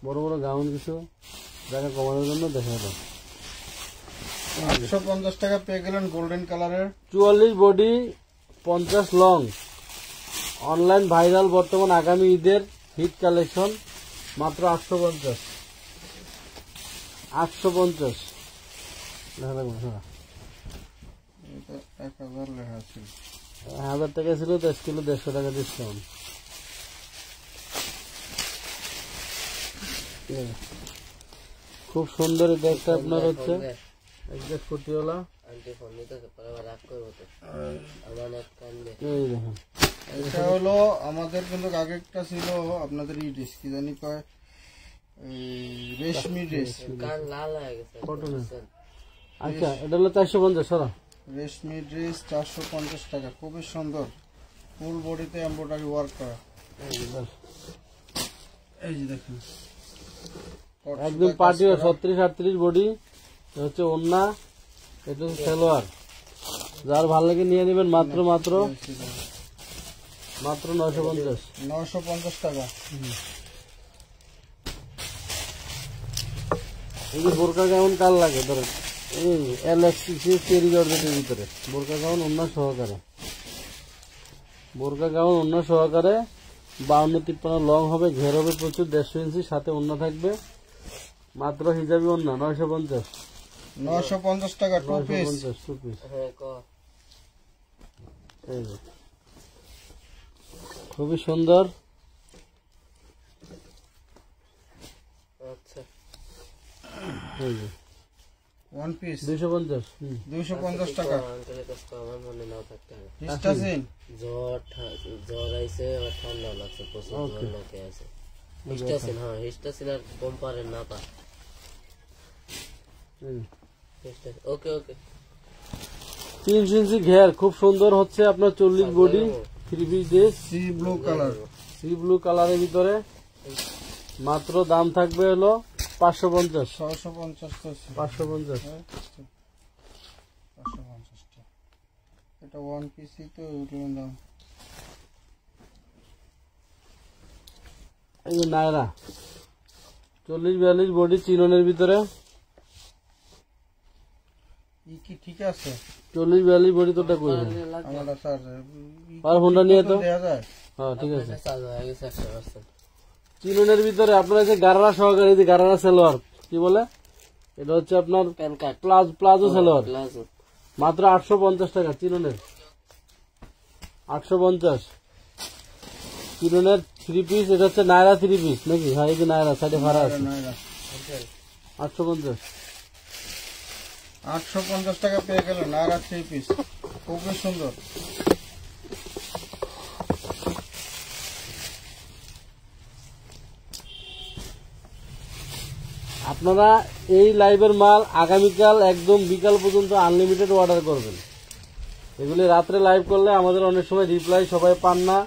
A: বড় বড় গাউন কিছু জায়গা কমানোর জন্য দেখা দাও।
B: 850 টাকা পেয়ে গেলেন গোল্ডেন কালারের।
A: 44 বডি 50 লং, অনলাইন ভাইরাল বর্তমান আগামী ঈদের হিট কালেকশন, মাত্র 850। 850 দেখা লাগবে। হ্যাঁ,
B: এটা 1000 লেখা আছে।
A: 1000 টাকা ছিল, 10 কিলো 150 টাকা ডিসকাউন্ট। খুব সুন্দর। এটা একটা আপনার হচ্ছে একটা ফুটিওয়ালা,
C: আন্টি ফোন নিতে পরে আবার রাগ করবো তো, আমার এক কান্দে।
A: এই দেখেন
B: এটা হলো আমাদের কিন্তু আগে একটা ছিল আপনাদের ই ড্রেস, কি জানি কয়, রেশমি ড্রেস।
C: কান লাল হয়ে গেছে।
A: কটনের। আচ্ছা, এটা হলো 450। সরা
B: রেশমি ড্রেস 450 টাকা, খুবই সুন্দর, ফুল বডিতে এমব্রয়ডারি ওয়ার্ক করা। এই যে দেখেন
A: একদম পার্টি 36-38 বডি, হচ্ছে ওন্না, এটা হচ্ছে সালোয়ার। যার ভালো লাগে নিয়ে নেবেন। মাত্র মাত্র মাত্র 950।
B: 950 টাকা।
A: এই যে বোরকা গাউন কার লাগে ধরেন, এই LXC চেরি জর্জেটের ভিতরে বোরকা গাউন ওন্না সহকারে, বোরকা গাউন ওন্না সহকারে 52-53 লং হবে, ঘের হবে প্রচুর, 150 ইঞ্চি, সাথে ওন্না থাকবে। মাত্র হিজাবি ওন্না 950।
B: 950 টাকা টু পিস।
A: 950 two piece.
C: হ্যাঁ ক
A: এই যে খুবই সুন্দর।
C: আচ্ছা
A: এই যে
B: ওয়ান পিস
A: 250।
B: 250 টাকা।
C: আঙ্কেলের কাছে তো আমার মনে নাও থাকতে হবে।
B: হিস্টাসিন
C: জ্বর আইছে আর ঠান্ডা লাগছে প্রচুর, জ্বর নাকে আছে। হিস্টাসিন, হ্যাঁ হিস্টাসিন আর কোম্পারের না পা। ওকে ওকে।
A: 3 ইঞ্চি ঘের, খুব সুন্দর হচ্ছে আপনার 40 body 3 piece dress,
B: C blue colour.
A: C blue কালারের ভিতরে। মাত্র দাম থাকবে হলো 550।
B: 650 তো
A: 550।
B: 550 টাকা। এটা ওয়ান পিসই তো উঠলেন দাম।
A: এই যে নায়রা 40-42 বডি চিননের ভিতরে,
B: ই কি ঠিক আছে?
A: 40-42 বডি তোটা কই
B: আমরা স্যার
A: আর হোন্ডা নিয়ে তো।
B: দেয়া যায়।
A: হ্যাঁ ঠিক আছে।
C: চালু হয়ে গেছে 100%।
A: চিননের ভিতরে আপনার আছে গারারা সহকারে, এই যে গারারা সালোয়ার কি বলে, এটা হচ্ছে আপনার
C: pan card
A: palazzo salwar.
C: Palazzo
A: মাত্র 850 টাকা চিননের। 850 চিননের 3 পিস। এটা হচ্ছে নায়রা 3 পিস নাকি? হ্যাঁ, এই যে নায়রা সাইডে ভাড়া আছে। 850।
B: 850 টাকা পেয়ে গেলেন নায়রা 3 পিস, খুবই সুন্দর।
A: আপনারা এই লাইভের মাল আগামীকাল একদম বিকাল পর্যন্ত আনলিমিটেড অর্ডার করবেন। এগুলি রাত্রে লাইভ করলে আমাদের অনেক সময় রিপ্লাই সবাই পান না,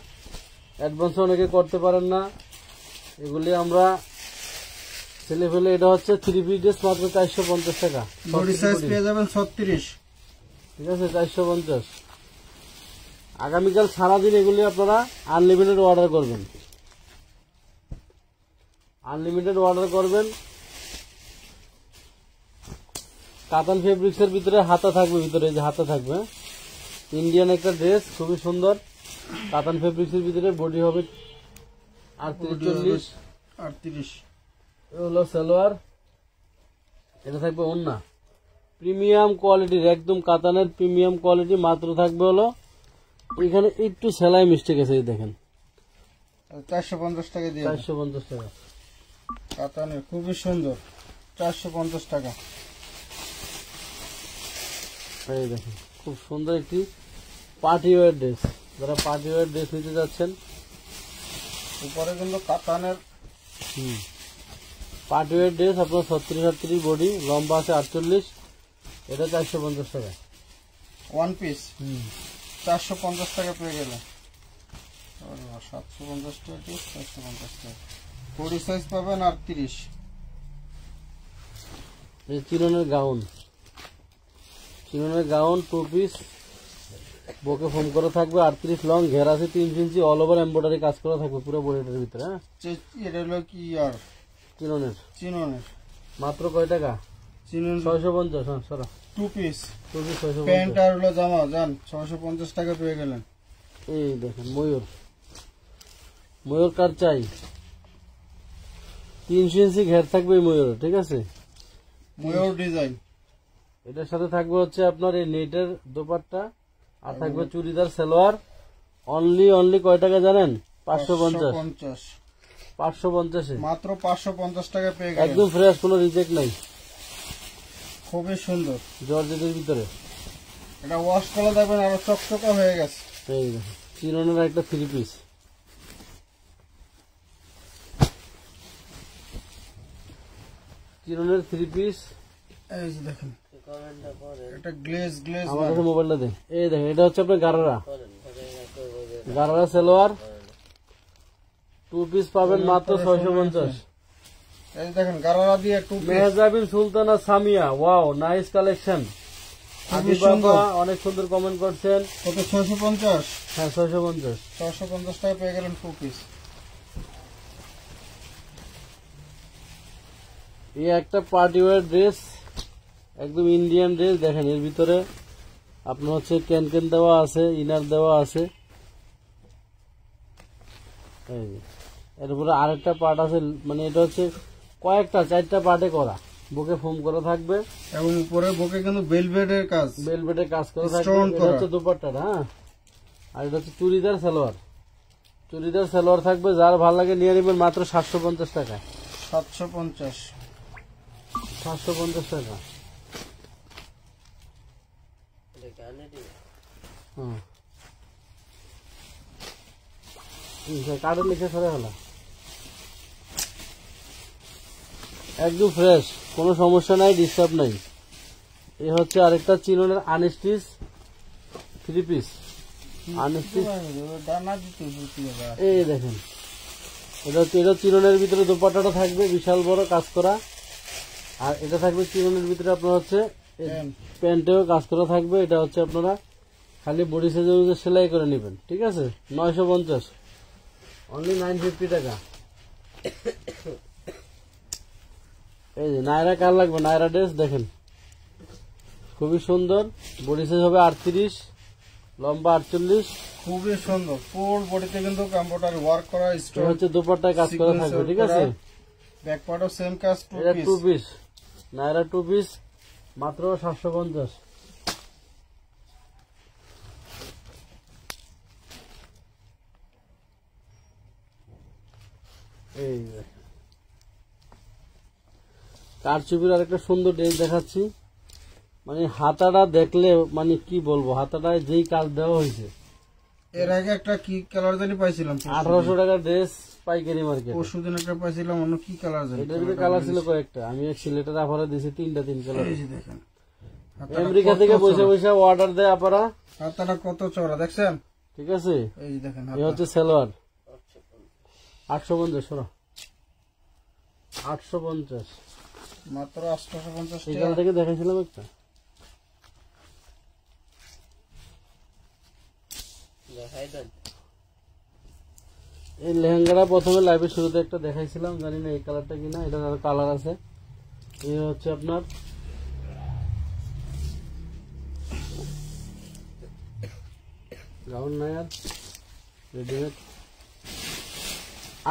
A: অ্যাডভান্স অনেকে করতে পারেন না। এগুলি আমরা ছেলে ফেলে, এটা হচ্ছে 3 পিস ড্রেস মাত্র 450 টাকা।
B: বডি সাইজ পেয়ে যাবেন 36।
A: ঠিক আছে, 450। আগামীকাল সারাদিন এগুলি আপনারা আনলিমিটেড অর্ডার করবেন, আনলিমিটেড অর্ডার করবেন। কাতান ফেব্রিক্স এর ভিতরে হাতা থাকবে, ভিতরে এই যে হাতা থাকবে। ইন্ডিয়ান একটা ড্রেস, খুবই সুন্দর। কাতান ফেব্রিক্স এর ভিতরে বডি হবে 38-40।
B: 38
A: হলো সালোয়ার, এটা থাকবে ওন্না। প্রিমিয়াম কোয়ালিটির, একদম কাতানের প্রিমিয়াম কোয়ালিটি। মাত্র থাকবে হলো, এখানে একটু সেলাই মিস্টেক আছে, এই দেখেন
B: 450 টাকা দিয়ে
A: 450 টাকা।
B: কাতানের খুবই সুন্দর, 450 টাকা।
A: এই দেখেন খুব সুন্দর একটি পার্টি ওয়্যার ড্রেস। যারা পার্টি ওয়্যার ড্রেস নিতে যাচ্ছেন,
B: উপরে কিন্তু কাতানের
A: পার্টি ওয়্যার ড্রেস আপনার 36 বডি, লম্বা আছে 48। এটা 450 টাকা।
B: ওয়ান পিস 450 টাকা পেয়ে গেলেন। 750 টাকা, 450 টাকা। বডি সাইজ পাবেন 38।
A: এই চিরনের গাউন, চিরনের গাউন 2 পিস, বুকে ফোম করা থাকবে, 38 লং, ঘের আছে 3 ইঞ্চি, অল ওভার এমব্রয়ডারি কাজ করা থাকবে পুরো বডিটার ভিতরে। হ্যাঁ,
B: এটা হলো কি আর
A: চিরনের
B: চিননের,
A: মাত্র কয় টাকা?
B: চিনন
A: 650। হ্যাঁ সরা
B: 2 পিস
A: 2 পিস 650।
B: প্যান্ট আর হলো জামা যান 650 টাকা পেয়ে গেলেন।
A: এই দেখেন ময়ূর, ময়ূর কার চাই? 300 ইঞ্চি ঘের থাকবে এই ময়ূর, ঠিক আছে।
B: ময়ূর ডিজাইন,
A: এটার সাথে থাকবে হচ্ছে আপনার এই নেটের দোপাট্টা, আর থাকবে চুড়িদার সালোয়ার। অনলি কয় টাকা জানেন? 550। 550
B: মাত্র 550 টাকা পেয়ে গেলেন।
A: একদম ফ্রেশ, কোনো রিজেক্ট নাই,
B: খুবই সুন্দর।
A: জর্জেটের ভিতরে।
B: এটা ওয়াশ করলে দেখবেন আরো চকচকা হয়ে গেছে।
A: এই দেখেন চিরনের একটা 3 পিস, চিরনের 3 পিস।
B: এই যে দেখেন
C: কমেন্টটা করেন,
B: এটা গ্লেজ
A: আমার কাছে মোবাইলটা দেন। এই দেখেন এটা হচ্ছে আপনার গারারা, গারারা সালোয়ার 2 পিস পাবেন মাত্র 650।
B: এই দেখেন গারারা দিয়ে 2 piece.
A: Mehjabin Sultana Samia, wow nice collection.
B: খুবই
A: আদি
B: সুন্দর।
A: বাবা অনেক সুন্দর কমেন্ট করছেন।
B: কত? 650।
A: হ্যাঁ 650।
B: 650 টাকা পেয়ে গেলেন 2 পিস।
A: এই একটা পার্টি ওয়্যার ড্রেস, একদম ইন্ডিয়ান ড্রেস। দেখেন এর ভিতরে আপনার হচ্ছে ক্যান দেওয়া আছে, ইনার দেওয়া আছে। এই যে, এর উপরে আরেকটা পার্ট আছে, মানে এটা হচ্ছে কয়েকটা 4টা পার্টে করা, বুকে ফোম করা থাকবে
B: এবং উপরে বুকে কিন্তু বেলভেটের কাজ,
A: বেলভেটের কাজ করা থাকবে।
B: Stone
A: এটা
B: করা।
A: হচ্ছে দুপাট্টাটা। হ্যাঁ, আর এটা হচ্ছে চুড়িদার সালোয়ার, চুড়িদার সালোয়ার থাকবে। যার ভালো লাগে নিয়ে নেবেন মাত্র 750 টাকা।
B: 750।
A: 750 টাকা।
C: এটা ক্যান্ডিডেট
A: হ্যাঁ, কার্ডে লিখে সরে হলো, একদম ফ্রেশ, কোনো সমস্যা নাই, ডিস্টার্ব নাই। এ হচ্ছে আরেকটা চিরনের আনস্টিচ 3 পিস, আনস্টিচ।
B: দানা দিতে হবে।
A: এই দেখেন এটা চিরনের ভিতরে দোপাট্টাটা থাকবে বিশাল বড় কাজ করা, আর এটা থাকবে চিরনের ভিতরে আপনার হচ্ছে প্যান্টেও কাজ করা থাকবে। এটা হচ্ছে আপনারা খালি বডি সাইজ অনুযায়ী সেলাই করে নেবেন, ঠিক আছে। 950, অনলি 950 টাকা। এই যে নায়রা কার লাগবে, নায়রা ড্রেস দেখেন খুবই সুন্দর। বডি সাইজ হবে 38, লম্বা 48।
B: খুবই সুন্দর, ফুল বডিতে কিন্তু কম্পিউটার ওয়ার্ক করা,
A: এটা
B: স্টোন
A: হচ্ছে দুপাট্টায় কাজ করা থাকবে, ঠিক আছে।
B: ব্যাক পার্টও সেম কাজ। 2
A: এটা
B: পিস
A: 2 পিস, নায়রা 2 পিস মাত্র 750। এই কারচুপির আরেকটা সুন্দর ড্রেস দেখাচ্ছি, মানে হাতাটা দেখলে মানে কি বলবো, হাতাটায় যেই কাজ দেওয়া হয়েছে
B: এর আগে একটা কি কালার জানি পাইছিলাম
A: 1800 টাকা ড্রেস পাইকারি মার্কেট।
B: পরশুদিন একটা পাইছিলাম, অন্য কি কালার জানি।
A: এটার ভিতরে কালার ছিল কয়েকটা, আমি এক সিলেটের অফারে দিয়েছি 3 কালার।
B: এই যে দেখেন
A: আমেরিকা থেকে বসে বসে অর্ডার দেয় আপনারা,
B: হাতাটা কত চওড়া দেখছেন?
A: ঠিক আছে।
B: এই যে দেখেন
A: এই হচ্ছে সালোয়ার 850, 850
B: মাত্র 850
A: এখান থেকে দেখাইছিলাম একটা।
C: দেখাই দেন।
A: এই লেহেঙ্গাটা প্রথমে লাইভের শুরুতে একটা দেখাইছিলাম, জানি না এই কালারটা কিনা, এটা আরো কালার আছে। এই হচ্ছে আপনার গাউন নাই আর রেডিমেড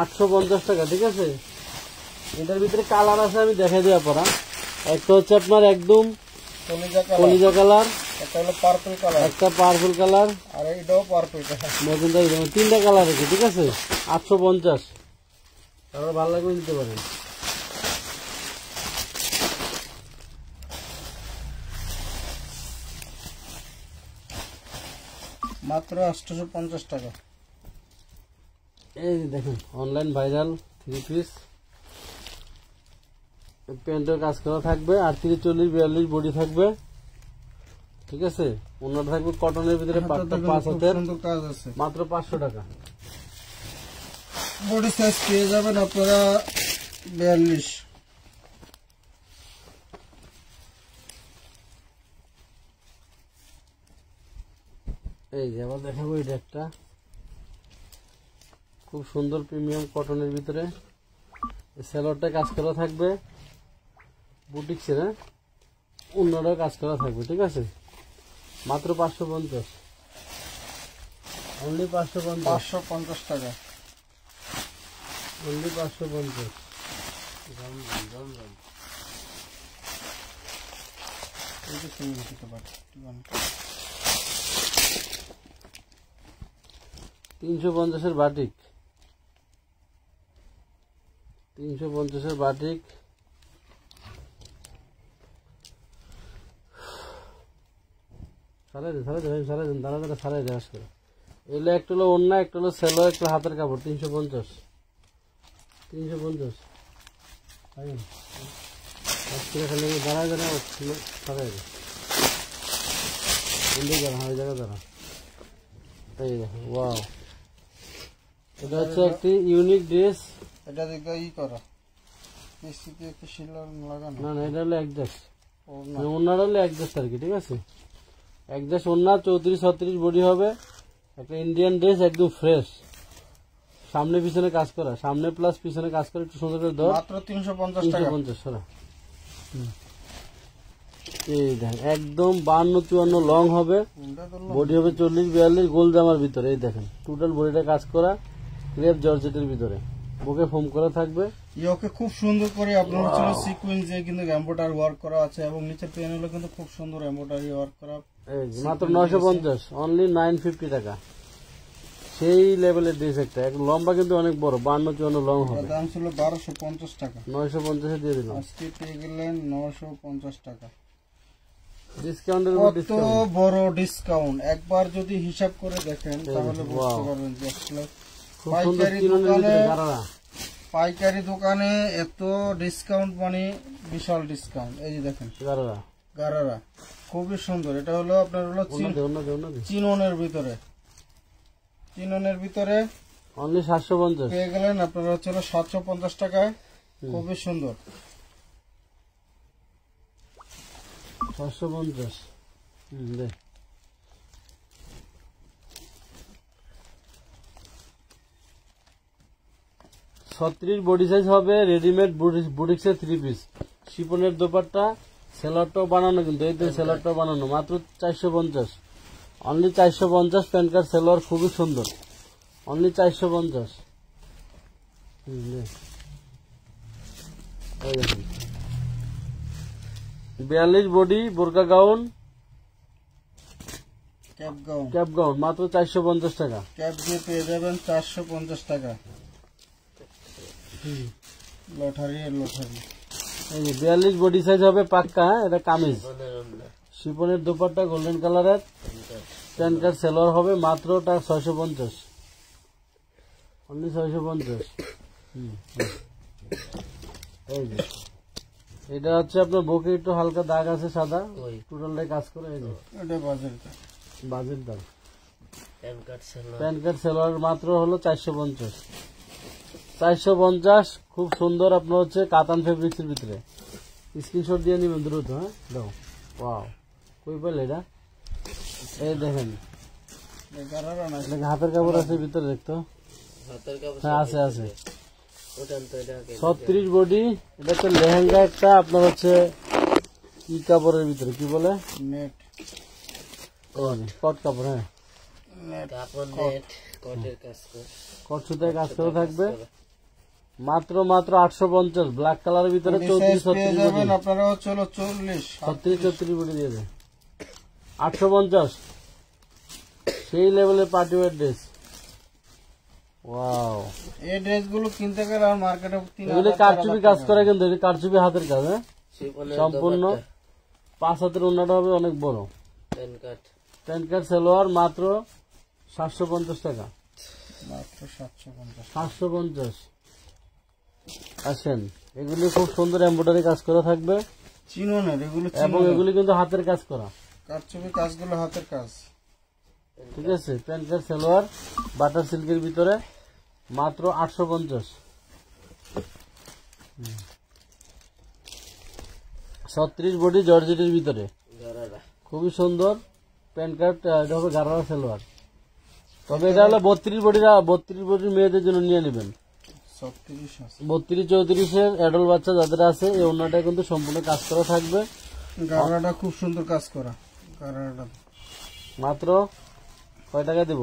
A: 850 টাকা, ঠিক আছে। এটার ভিতরে কালার আছে, আমি দেখাই দিই আপনারা। একটা হচ্ছে আপনার একদম কলিজা কালার,
B: একটা হলো পার্পল কালার,
A: একটা পার্পল কালার,
B: আর এটাও পার্পল কালার।
A: মজুমদার 3টা কালার আছে, ঠিক আছে। 850, তারপর ভালো লাগবে নিতে পারেন।
B: মাত্র 850 টাকা।
A: এই যে দেখেন অনলাইন ভাইরাল 3 পিস, প্যান্টের কাজ করা থাকবে, 38, 40, 42 বডি থাকবে, ঠিক আছে। ওনার থাকবে কটনের ভিতরে 5 হাতের,
B: সুন্দর কাজ আছে।
A: মাত্র 500 টাকা।
B: বডি সাইজ পেয়ে যাবেন আপনারা 42।
A: এই যে আবার দেখাবো, এটা একটা খুব সুন্দর প্রিমিয়াম কটনের ভিতরে, সেলরটা কাজ করা থাকবে, বুটিক্সের, অন্যটাও কাজ করা থাকবে, ঠিক আছে। মাত্র 550, অনলি 550,
B: 550 টাকা।
A: অনলি 550।
B: এটা কিনে নিতে পারেন।
A: 350-এর বাটিক, 350-এর বাটিক, সারাই দেন দাঁড়া আসবে। এগুলো একটা হলো অন্য, একটা হলো সেলো, একটা হাতের কাপড়। 350, 350 দাঁড়ায় সারাই দে, ওই জায়গা দাঁড়া। এই দেখো, ওয়াও, এটা হচ্ছে একটি ইউনিক ড্রেস।
B: এটা দেখতে ই করা পিসিতে একটু শিলার লাগানো।
A: না এটা হলো একদেশ,
B: ওড়না।
A: ওনার হলো একদেশ আর কি, ঠিক আছে। একদেশ ওড়না, 34-36 বডি হবে। একটা ইন্ডিয়ান ড্রেস, একদম ফ্রেশ, সামনে পিছনে কাজ করা, সামনে প্লাস পিছনে কাজ করে, একটু সুন্দর করে দর।
B: মাত্র 350 টাকা।
A: 350 সরা। এই দেখেন একদম 52-54 লং হবে, বডি হবে 40-42, গোল জামার ভিতরে। এই দেখেন টোটাল বডিটা কাজ করা, ক্রেপ জর্জেটের ভিতরে, বুকে ফোম করা থাকবে।
B: ইয়োকে খুব সুন্দর করে আপনার হচ্ছে সিকোয়েন্স দিয়ে কিন্তু এমব্রয়ডারি ওয়ার্ক করা আছে, এবং নিচে প্যানেলও কিন্তু খুব সুন্দর এমব্রয়ডারি ওয়ার্ক করা।
A: এই যে মাত্র 950, অনলি 950 টাকা। সেই লেভেলের ড্রেস একটা, লম্বা কিন্তু অনেক বড়, 52-54 লং হবে।
B: দাম ছিল 1250 টাকা,
A: 950-এ দিয়ে দিলাম।
B: আজকে পেয়ে গেলেন 950 টাকা।
A: ডিসকাউন্টের উপর
B: কত
A: ডিসকাউন্ট,
B: বড় ডিসকাউন্ট! একবার যদি হিসাব করে দেখেন তাহলে বুঝতে পারবেন যে আসলে
A: খুব সুন্দর
B: পাইকারি
A: কিলোনের
B: দোকানে,
A: ভিতরে গারারা।
B: পাইকারি দোকানে এত ডিসকাউন্ট মানে বিশাল ডিসকাউন্ট। এই যে দেখেন
A: গারারা
B: গারারা খুবই সুন্দর। এটা হলো আপনার হলো
A: অন্য
B: চিননের ভিতরে, চিননের ভিতরে
A: অনলি 750
B: পেয়ে গেলেন আপনারা হচ্ছে 750 টাকায়। খুবই সুন্দর।
A: 750 দে। ছত্রিশ বডি সাইজ হবে, রেডিমেড বুটিক্সের 3 পিস, শিপনের দোপাট্টা, সেলারটাও বানানো, কিন্তু এই তো সেলারটাও বানানো। মাত্র 450, অনলি 450। প্যান্ট কার্ড সেলোয়ার খুবই সুন্দর, অনলি 450। 42 বডি বোরকা গাউন, ক্যাপ গাউন, মাত্র 450 টাকা।
B: ক্যাপ দিয়ে পেয়ে যাবেন 450 টাকা। Lottery lottery.
A: এই যে 42 বডি সাইজ হবে পাক্কা, এটা কামিজ, শিপনের দোপাট্টা গোল্ডেন কালারের, প্যান্ট কার্ড সেলোয়ার হবে মাত্র 650, অনলি 650। এই যে এটা হচ্ছে আপনার বুকে একটু হালকা দাগ আছে সাদা,
C: ওই
A: টোটালটাই কাজ করে। এই যে
B: এটা বাজারটা
A: বাজেট দাম।
C: Pan card salwar
A: pant card salwar মাত্র হলো 450, 450। খুব সুন্দর আপনার হচ্ছে কাতান ফেব্রিক্সের ভিতরে। স্ক্রিনশট দিয়ে নিবেন দ্রুত। হ্যাঁ দাও। ওয়াও, কই পেলে এটা? এই দেখেন, এটা হাতের কাপড় আছে ভিতরে, দেখতো?
C: হাতের কাপড়
A: হ্যাঁ আছে আছে।
C: ওটান তো এটা
A: 36 বডি। এটা তো লেহেঙ্গা একটা আপনার হচ্ছে কি কাপড়ের ভিতরে কি বলে,
B: নেট
A: কট কাপড়। হ্যাঁ
C: কাপড় নেট কটের কাজ করে
A: কট সুতায় কাজ করে থাকবে। মাত্র 850, ব্ল্যাক কালারের ভিতরে 34-36
B: যাবেন আপনারা হচ্ছে 40
A: 36 বডি দিয়ে দেয় 850। সেই লেভেলের পার্টি ওয়্যার ড্রেস। ওয়াও,
B: এই ড্রেসগুলো কিনতে গেলে আর মার্কেটে 3000
A: এগুলি কারচুপি কাজ করে, কিন্তু এটি কারচুপি হাতের কাজ। হ্যাঁ
C: শিফনের
A: সম্পূর্ণ 5 হাতের ওন্নাটা হবে অনেক বড়।
C: Pan card
A: pant card salwar মাত্র 750 টাকা,
B: মাত্র 750।
A: 750। আসেন, এগুলি খুব সুন্দর এমব্রয়ডারি কাজ করা থাকবে
B: চিনোনের এগুলো
A: এবং এগুলি কিন্তু হাতের কাজ করা।
B: কারচুপি কাজগুলো হাতের কাজ।
A: ঠিক আছে, প্যান্ট কার্ড সেলোয়ার বাটার সিল্কের ভিতরে মাত্র 850। 36 বডি জর্জেটের ভিতরে
C: গারারা
A: খুবই সুন্দর প্যান্ট কার্ড। এটা হবে গারারা সেলোয়ার, তবে এটা হলো 32 বডির মেয়েদের জন্য নিয়ে নেবেন।
B: 36 আছে
A: 32-34 অ্যাডাল বাচ্চা যাদের আছে, এই ওন্নাটা কিন্তু সম্পূর্ণ কাজ করা থাকবে।
B: গারাটা খুব সুন্দর কাজ করা। গারাটা
A: মাত্র কয় টাকা দেব?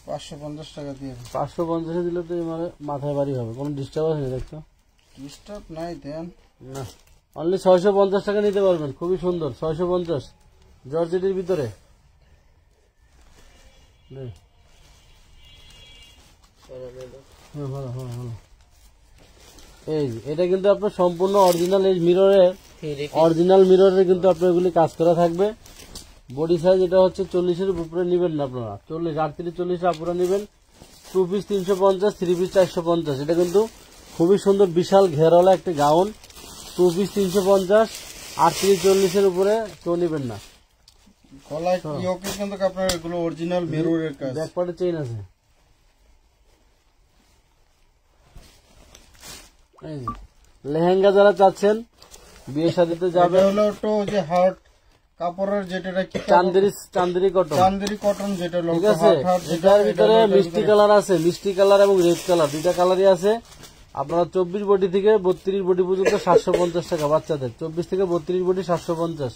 B: 550 টাকা দিয়ে
A: 550 দিলে তো মানে মাথায় বাড়ি হবে, কোনো ডিস্টার্ব নেই। দেখছো
B: ডিস্টার্ব নাই দেন
A: না, অনলি 650 টাকা নিতে পারবেন। খুবই সুন্দর 650 জর্জেটের ভিতরে। ভালো। এই যে, এটা কিন্তু আপনার সম্পূর্ণ অরিজিনাল এই অরিজিনাল মিররের কিন্তু আপনার এগুলি কাজ করা থাকবে। বডি সাইজ এটা হচ্ছে 40-এর উপরে নিবেন না আপনারা, 40 38-40 আপুরা নিবেন। 2 পিস 350, 3 পিস 450। এটা কিন্তু খুবই সুন্দর বিশাল ঘেরওয়ালা একটা গাউন। 2 পিস 350, 38-40-এর উপরে কেউ নিবেন না।
B: গলায় ইয়োকে কিন্তু আপনার এগুলো অরিজিনাল মিররের কাজ।
A: ব্যাকপার্টে চেইন আছে। এই যে, লেহেঙ্গা যারা চাচ্ছেন বিয়ে শাদীতে যাবে,
B: এটা হলো তো যে হার্ট কাপড়ের যেটা কি
A: চান্দেরি কটন,
B: চান্দেরি কটন যেটা হলো
A: ঠিক আছে। এটার ভিতরে মিষ্টি কালার আছে, মিষ্টি কালার এবং রেড কালার দুইটা কালারই আছে। আপনারা 24 বডি থেকে 32 বডি পর্যন্ত 750 টাকা বাচ্চাদের। 24 থেকে 32 বডি 750।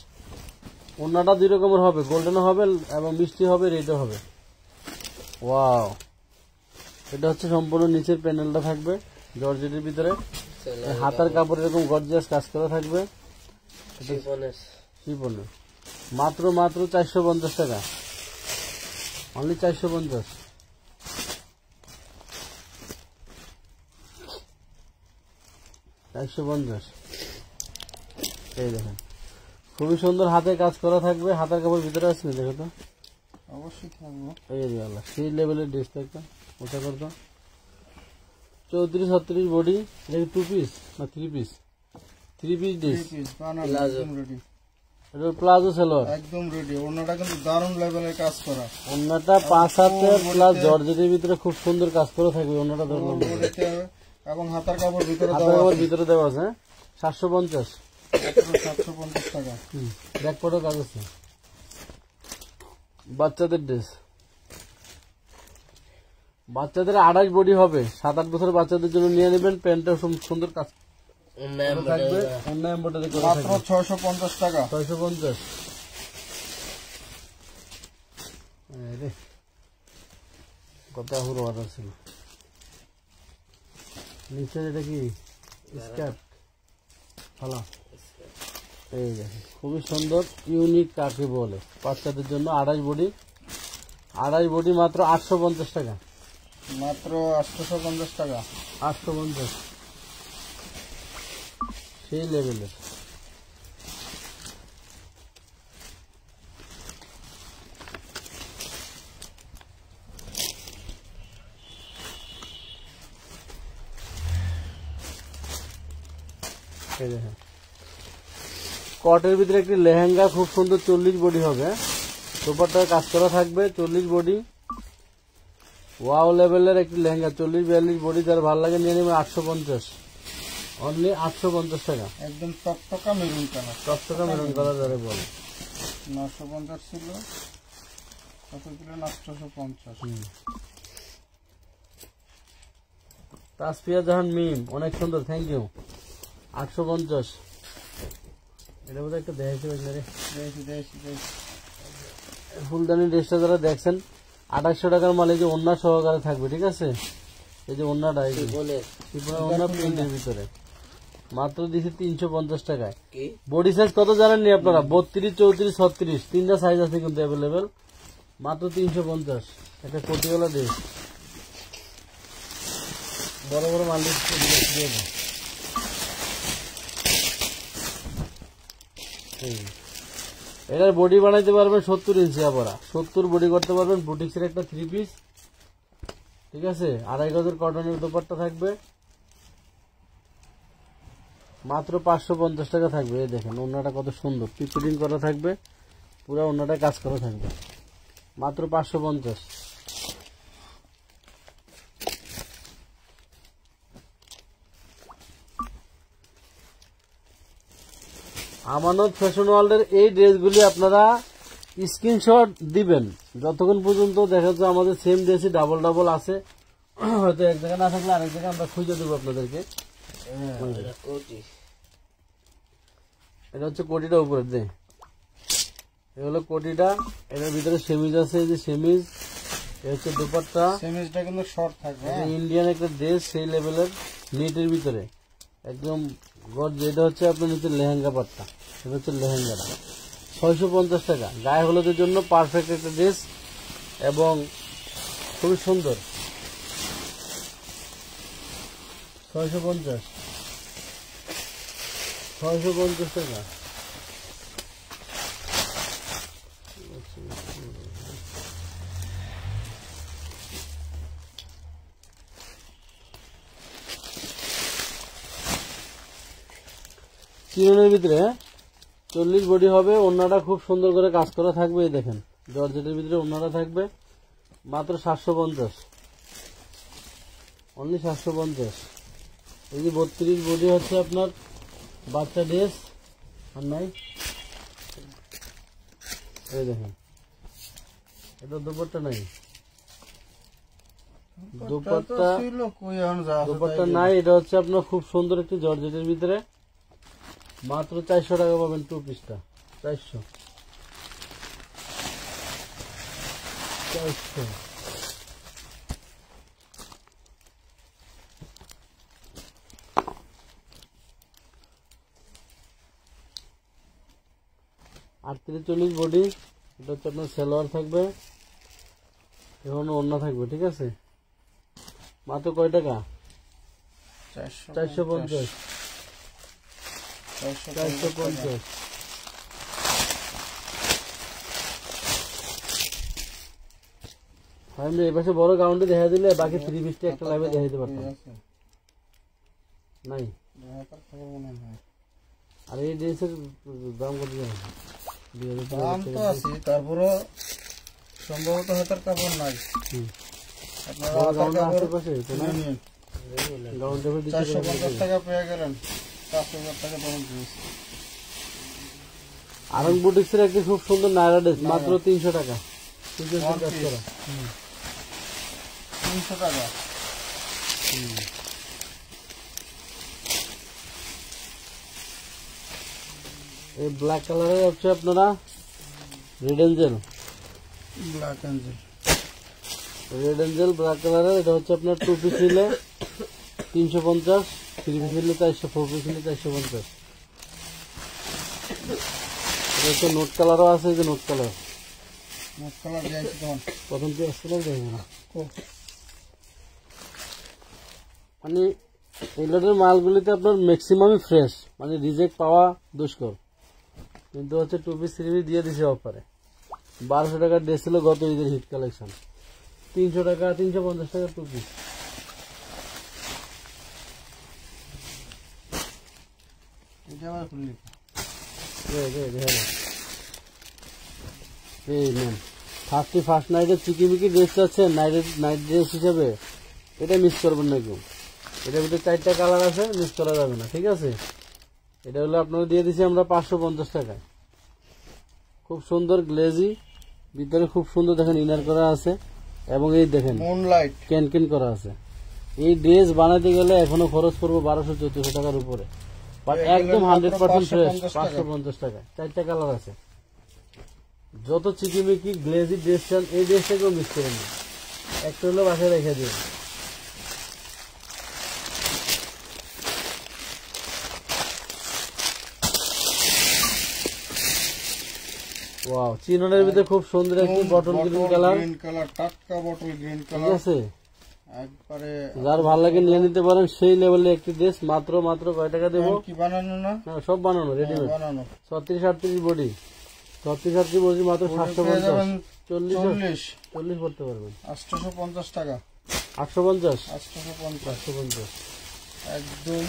A: ওন্নাটা 2 রকমের হবে, গোল্ডেন হবে এবং মিষ্টি হবে, রেডও হবে। ওয়াও, এটা হচ্ছে সম্পূর্ণ নিচের প্যানেলটা থাকবে জর্জেটের ভিতরে। হাতার কাপড় এরকম গর্জিয়াস কাজ করা থাকবে। শিফনের মাত্র 450 টাকা, অনলি 450। এই দেখেন, খুবই সুন্দর হাতে কাজ করা থাকবে। হাতের কাপড় ভিতরে আছে, দেখো তো
B: অবশ্যই থাকবো।
A: এই যে আল্লাহ, সেই লেভেলের ড্রেস একটা ওটা করতো। 34-36 বডি। এটা 2 পিস না 3 পিস? 3 পিস ড্রেস, এটা প্লাজো সালোয়ার
B: একদম রেডি। ওনাটা কিন্তু দারুণ লেভেলের কাজ করা।
A: ওন্নাটা 5 হাতের প্লাস জর্জেটের ভিতরে খুব সুন্দর কাজ করা থাকবে। ওন্নাটা ধরলাম
B: এবং হাতার কাপড় ভিতরে
A: হাতের কাপড় ভিতরে দেওয়া আছে। 750,
B: 750 টাকা।
A: ব্যাকপার্টও কাজ আছে। বাচ্চাদের ড্রেস, বাচ্চাদের 28 বডি হবে। 7-8 বছর বাচ্চাদের জন্য নিয়ে নেবেন। প্যান্টটা সুন্দর কাজ থাকবে, অন্য এমব্রয়ডারি করা
B: মাত্র
A: থাকবে।
B: 650 টাকা।
A: 650। কত আহুর অর্ডার ছিল। নিচে এটা কি স্কার্ট? ভালো, এই দেখেন খুবই সুন্দর ইউনিক কাকে বলে। বাচ্চাদের জন্য 28 বডি মাত্র 850 টাকা,
B: মাত্র 850 টাকা।
A: 850 সেই লেভেলের। এই দেখেন কটের ভিতরে একটি লেহেঙ্গা, খুব সুন্দর 40 বডি হবে, দোপাট্টার কাজ করা থাকবে, 40 বডি, ওয়াও লেভেলের একটি লেহেঙ্গা, 40-42 বডি, যার ভালো লাগে নিয়ে নেবে 850, অনলি 850 টাকা।
B: একদম টকটকা মেরুন কালার,
A: টকটকা মেরুন কালার যারা বলে।
B: 950 ছিল, কত দিলেন? 850।
A: তাসফিয়া জাহান মিম, অনেক সুন্দর, থ্যাংক ইউ। 850। এটা বোধহয় একটা দেখাইছে রে, ফুলদানি ড্রেসটা যারা দেখছেন 2800 টাকার মাল, এই যে ওন্না সহকারে থাকবে, ঠিক আছে? এই যে ওন্নাটা, এই যে ওন্না প্রিন্টের ভিতরে মাত্র দিছি 350 টাকায়। বডি সাইজ কত জানেননি আপনারা? 32, 34, 36, তিনটা সাইজ আছে কিন্তু অ্যাভেলেবেল, মাত্র 350। একটা কোটিওয়ালা ড্রেস, বড় বড় মাল দিয়ে দেয়। এটার বডি বানাইতে পারবেন 70 ইঞ্চি, আপনারা 70 বডি করতে পারবেন। বুটিক্সের একটা 3 পিস, ঠিক আছে? 2.5 গজের কটনের দোপাট্টা থাকবে, মাত্র 550 টাকা থাকবে। এই দেখেন ওন্নাটা কত সুন্দর, পিপলিং করা থাকবে, পুরো ওন্নাটা কাজ করা থাকবে, মাত্র 550। আমানত ফ্যাশন ওয়ার্ল্ডের এই ড্রেসগুলি আপনারা স্ক্রিনশট দিবেন, যতক্ষণ পর্যন্ত দেখা যাচ্ছে আমাদের সেম ড্রেসই ডাবল ডাবল আছে, হয়তো এক জায়গায় না থাকলে আরেক জায়গায় আমরা খুঁজে দেবো আপনাদেরকে। এটা হচ্ছে কোটিটা উপরে দে, এটা হলো কোটিটা, এটার ভিতরে সেমিজ আছে, এই যে সেমিজ, এটা হচ্ছে দুপাট্টা,
B: সেমিজটা কিন্তু শর্ট থাকবে,
A: ইন্ডিয়ান একটা ড্রেস সেই লেভেলের নেটের ভিতরে একদম গর্জ। এটা হচ্ছে আপনার নিচে লেহেঙ্গা পাট্টা, এটা হচ্ছে লেহেঙ্গাটা, 650 টাকা। গায়ে হলুদের জন্য পারফেক্ট একটা ড্রেস এবং খুবই সুন্দর, 650 টাকা। চিরনের ভিতরে 40 বডি হবে, ওন্নাটা খুব সুন্দর করে কাজ করা থাকবে। এই দেখেন জর্জেটের ভিতরে ওন্নাটা থাকবে, মাত্র 750, অনলি 750। এই যে 32 বডি হচ্ছে আপনার বাচ্চা ড্রেস, আর নাই, এই দেখেন এটা দুপাট্টা নাই, দুপাট্টা নাই। এটা হচ্ছে আপনার খুব সুন্দর একটি জর্জেটের ভিতরে, মাত্র 400 টাকা পাবেন 2 পিসটা, 400। আর 43 বডি, এটা হচ্ছে আপনার সালোয়ার থাকবে, এখন ওড়না থাকবে, ঠিক আছে? মাত্র কয় টাকা? 450। 450। আমি এই পাশে বড় গাউন্ডে দেখা দিলে বাকি 3 পিসটা একটা লাইভে দেখা দিতে পারতাম, নাই? আর এই ড্রেসের দাম কত জানেন?
B: দাম তো আছে, তারপরে সম্ভবত হাতের কাপড় নাই, আপনারা হাতের কাপড় নিন, 450 টাকা পেয়ে গেলেন, 5000 টাকা দাম দিয়েছে।
A: আরং বুটিক্সের একটি খুব সুন্দর নায়রা ড্রেস, মাত্র 300 টাকা, 350 টাকা,
B: 300 টাকা।
A: এই ব্ল্যাক কালারের হচ্ছে আপনারা red Angel,
B: black Angel,
A: red Angel black কালারের। এটা হচ্ছে আপনার 2 পিস নিলে 350, 3 পিস নিলে 400, 4 পিস নিলে 450। এটা হচ্ছে নোট কালারও আছে, এই যে নোট কালার,
B: নোট কালার দিয়েছি তখন
A: প্রথম কি আসছিল দেখবো না, মানে এই লোডের মালগুলিতে আপনার ম্যাক্সিমামই ফ্রেশ, মানে রিজেক্ট পাওয়া দুষ্কর, কিন্তু হচ্ছে 2 পিস 3 পিস দিয়ে দিছে অফারে। 1200 টাকার ড্রেস ছিল গত ঈদের হিট কালেকশন, 300 টাকা, 350 টাকা 2 পিস।
B: এটা আবার খুললি
A: এই নেন 31st নাইটের চিকিমিকি ড্রেস আছে, নাইট ড্রেস হিসেবে এটা মিস করবেন না কেউ। এটার ভিতরে 4টা কালার আছে, মিস করা যাবে না, ঠিক আছে। এটা হলো আপনাকে দিয়ে দিচ্ছি আমরা 550 টাকায়। খুব সুন্দর গ্লেজি, ভিতরে খুব সুন্দর দেখেন ইনার করা আছে, এবং এই দেখেন
B: মুনলাইট
A: ক্যান করা আছে। এই ড্রেস বানাতে গেলে এখনো খরচ পড়বো 1200-1400 টাকার উপরে, বাট একদম 100% ফ্রেশ 550 টাকায়। 4টা কালার আছে। যত চিকিমিকি গ্লেজি ড্রেস চান এই ড্রেসটাকেও মিস করেন না, একটা হলো বাসায় রেখে দিন। ওয়াও, চিননের ভিতরে খুব সুন্দর একটি বটল গ্রিন কালার,
B: টাটকা বটল গ্রিন
A: ঠিক
B: কালার
A: আছে।
B: একবারে
A: যার ভালো লাগে নিয়ে নিতে পারেন, সেই লেভেলের একটি ড্রেস। মাত্র কয় টাকা দেবো?
B: কি বানানো না?
A: না, সব বানানো রেডিমেড।
B: বানানো
A: 36-38 বডি, 36-38 বডি মাত্র 750, 40 করতে পারবেন।
B: 850 টাকা,
A: 850,
B: 850 একদম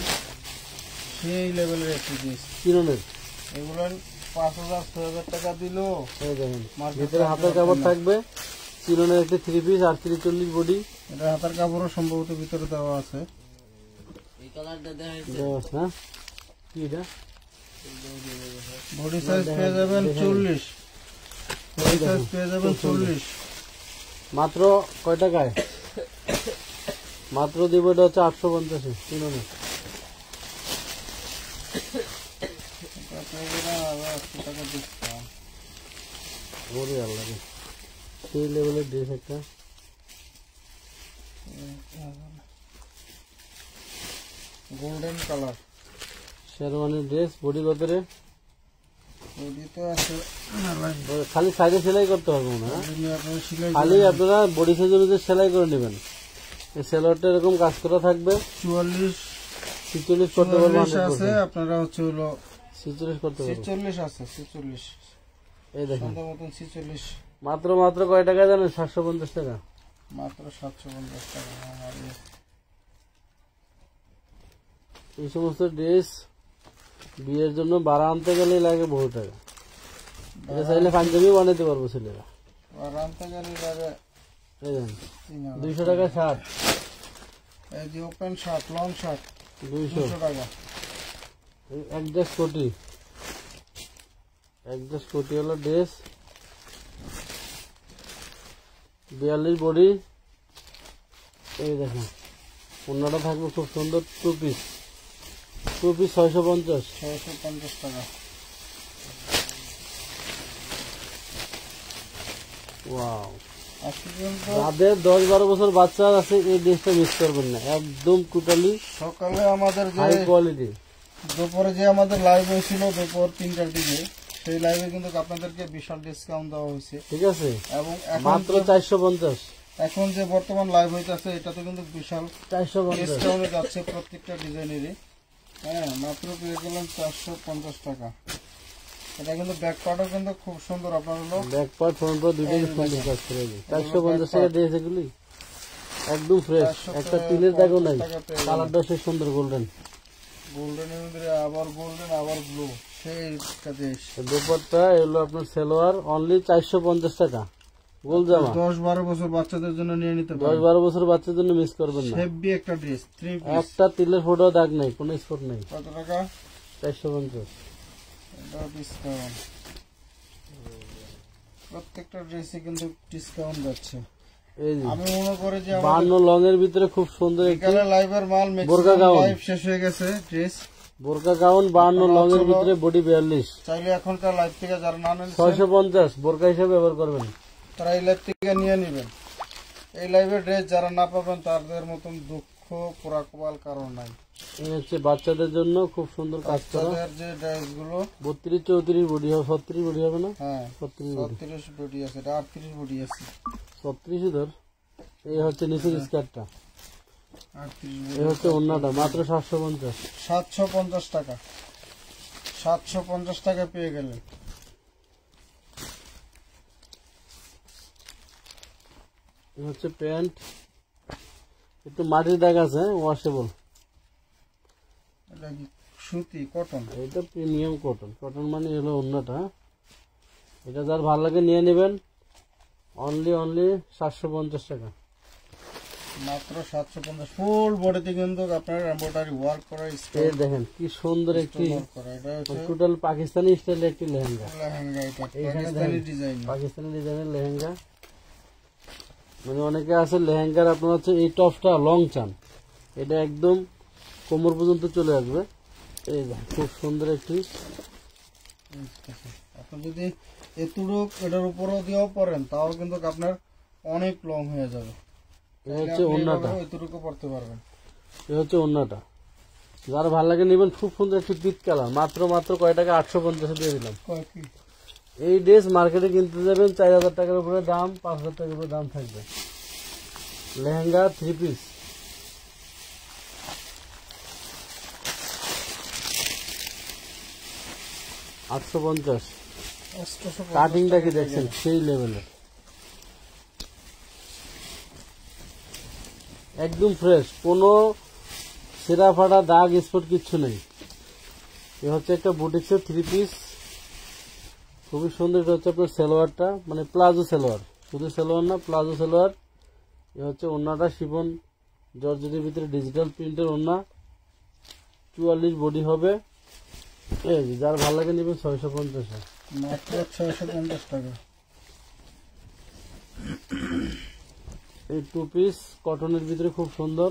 B: সেই লেভেলের একটি জিনিস।
A: চিননের
B: এগুলো 5000-6000 টাকা দিল।
A: এই দেখেন ভিতরে হাতের কাপড় থাকবে, চিননের একটি 3 পিস 38-40 বডি।
B: এটা হাতের কাপড়ও সম্ভবত ভিতরে দেওয়া আছে।
C: এই কালারটা দেখাইছে
A: হ্যাঁ, কি এটা?
B: বডি সাইজ পেয়ে যাবেন 40, বডি সাইজ পেয়ে যাবেন 40।
A: মাত্র কয় টাকায়? মাত্র দিব এটা হচ্ছে 850 চিননের।
B: এটা পেয়ে যাবেন আবার 80 টাকা ডিসকাউন্ট।
A: ওরে আল্লাহ রে, সেই লেভেলের ড্রেস একটা।
B: Golden colour
A: sherwani dress, body কতরে?
B: বডিতে আছে
A: খালি সাইডে সেলাই করতে হবে না,
B: আপনার সিলাই
A: খালি আপনারা বডি সাইজ অনুযায়ী সেলাই করে নেবেন। এই সেলোয়ারটা এরকম কাজ করা থাকবে।
B: 44
A: করতে পারবেন,
B: আছে। আপনারা হচ্ছে হলো
A: 46 করতে পারবেন।
B: 46 আছে, 46
A: এই দেখেন
B: মতন 46
A: মাত্র কয় টাকা জানেন? 750 টাকা।
B: মাত্র 750 টাকা।
A: এই সমস্ত ড্রেস বিয়ের জন্য ভাড়া আনতে গেলে লাগে বহু টাকা। এটা চাইলে পাঞ্জাবিও বানাইতে পারবো ছেলেরা।
B: আর আনতে গেলে যাবে
A: এই দেখেন 200 টাকা শার্ট,
B: এই যে ওপেন শার্ট, লং শার্ট
A: 200
B: টাকা।
A: একজাস্ট কোটি হলো ড্রেস, 42 বডি। এই দেখেন অন্যটা থাকবে খুব সুন্দর 2 পিস 650
B: টাকা।
A: ওয়াও,
B: আজকে কিন্তু
A: যাদের 10-12 বছর বাচ্চা আছে এই ড্রেসটা মিস করবেন না, একদম টোটালি
B: সকালে আমাদের যে
A: হাই কোয়ালিটি।
B: দুপুরে যে আমাদের লাইভ হয়েছিল দুপুর 3টার দিকে, সেই লাইভে কিন্তু আপনাদেরকে বিশাল ডিসকাউন্ট দেওয়া হয়েছে,
A: ঠিক আছে।
B: এবং
A: মাত্র 450।
B: এখন যে বর্তমান লাইভ হইতেছে এটাতে কিন্তু বিশাল
A: 450
B: ডিসকাউন্টে যাচ্ছে প্রত্যেকটা ডিজাইনেরই। হ্যাঁ, মাত্র পেয়ে গেলেন 450 টাকা। এটা কিন্তু ব্যাক পার্টও কিন্তু খুব সুন্দর। আপনার হলো
A: ব্যাক পার্ট ফ্রন্ট পার্ট দুটোই সুন্দর কাজ করে দিই। 450 টাকা ড্রেস এগুলি একদম ফ্রেশ, একটা তিলের দাগও নাই। কালারটা সে সুন্দর গোল্ডেন,
B: গোল্ডেনের মধ্যে আবার গোল্ডেন আবার ব্লু, সেই কাজে
A: দুপাট্টা এগুলো আপনার সেলোয়ার অনলি 450 টাকা। গোল জামা
B: 10-12 বছর বাচ্চাদের জন্য নিয়ে নিতে পারেন।
A: 10-12 বছর বাচ্চার জন্য মিস করবেন না।
B: হেভি একটা ড্রেস, 3 পিস।
A: একটা তিলের ফটো দাগ নাই, কোনো স্পট নাই।
B: কত টাকা?
A: 450।
B: এটা ডিসকাউন্ট। প্রত্যেকটা ড্রেসে কিন্তু ডিসকাউন্ট যাচ্ছে।
A: এই যে
B: আমি মনে করি যে
A: 52 লং এর ভিতরে খুব সুন্দর একটি
B: বিকালে লাইভের মাল
A: বোরকা
B: ম্যাক্সিমাম
A: গাউন।
B: লাইভ শেষ হয়ে গেছে। ড্রেস
A: বোরকা গাউন 52 লং এর ভিতরে বডি 42,
B: চাইলে এখনকার লাইভ থেকে যারা না নেন
A: 650 বোরকা হিসেবে ব্যবহার করবেন।
B: তারা এই লাইভ থেকে নিয়ে নেবেন। এই লাইভের ড্রেস যারা না পাবেন তাদের মতন দুঃখ পোড়া কপাল কারণ নাই।
A: এই হচ্ছে বাচ্চাদের জন্য খুব সুন্দর কাজ করা।
B: তাদের যে ড্রেসগুলো
A: 32-34 বডি হবে, 36 বডি হবে না?
B: হ্যাঁ
A: 36 বডি,
B: 36 বডি আছে, এটা 38 বডি আছে।
A: 36 ধর। এই হচ্ছে নিচের স্কার্টটা,
B: 38
A: এই হচ্ছে ওন্নাটা মাত্র 750।
B: 750 টাকা। 750 টাকা পেয়ে গেলেন।
A: এই হচ্ছে প্যান্ট, একটু মাটির দাগ আছে, ওয়াশেবল।
B: এটা কি সুতি কটন?
A: এটা প্রিমিয়াম কটন। কটন মানে হলো ওন্নাটা। এটা যার ভালো লাগে নিয়ে নেবেন। অনলি 750 টাকা।
B: মাত্র 750। ফুল বডিতে কিন্তু আপনার এমব্রয়ডারি ওয়ার্ক করা
A: এই
B: স্টোন
A: দেখেন কি সুন্দর একটি
B: ওয়ার্ক করা। এটা হচ্ছে
A: টোটাল পাকিস্তানি স্টাইলের একটি লেহেঙ্গা।
B: লেহেঙ্গা, এটা
A: এইখানে
B: পাকিস্তানি
A: দেখেন,
B: ডিজাইন।
A: পাকিস্তানি ডিজাইনের লেহেঙ্গা। মানে অনেকে আছে লেহেঙ্গার আপনার হচ্ছে এই টপটা লং চান, এটা একদম কোমর পর্যন্ত চলে আসবে। এই দেখেন খুব সুন্দর একটি।
B: আপনি যদি এতটুক এটার উপরও দিয়েও পরেন তাও কিন্তু আপনার অনেক লং হয়ে যাবে।
A: এটা হচ্ছে ওন্নাটা।
B: এতটুকু পরতে পারবেন।
A: এটা হচ্ছে ওন্নাটা। যার ভালো লাগে নেবেন। খুব সুন্দর একটি পিট কালার। মাত্র কয় টাকা? 850 দিয়ে দিলাম।
B: কয়েকটি
A: এই ড্রেস মার্কেটে কিনতে যাবেন 4000 টাকার উপরে দাম, 5000 টাকার উপরে দাম থাকবে। লেহেঙ্গা 3 পিস। $850। কাটিংটা কি দেখছেন? সেই লেভেলের, একদম ফ্রেশ, কোনো ছেঁড়া ফাটা দাগ স্পট কিচ্ছু নেই। এ হচ্ছে একটা বুটিক্সের 3 পিস, খুবই সুন্দর। এটা হচ্ছে আপনার সালোয়ারটা, মানে প্লাজো সালোয়ার, শুধু সালোয়ার না, প্লাজো সালোয়ার। এ হচ্ছে ওন্নাটা শিফন জর্জেটের ভিতরে ডিজিটাল প্রিন্টের ওন্না। 44 বডি হবে। এই যে যার ভালো লাগে নেবেন 650।
B: মাত্র 650 টাকা।
A: এই 2 পিস কটনের ভিতরে খুব সুন্দর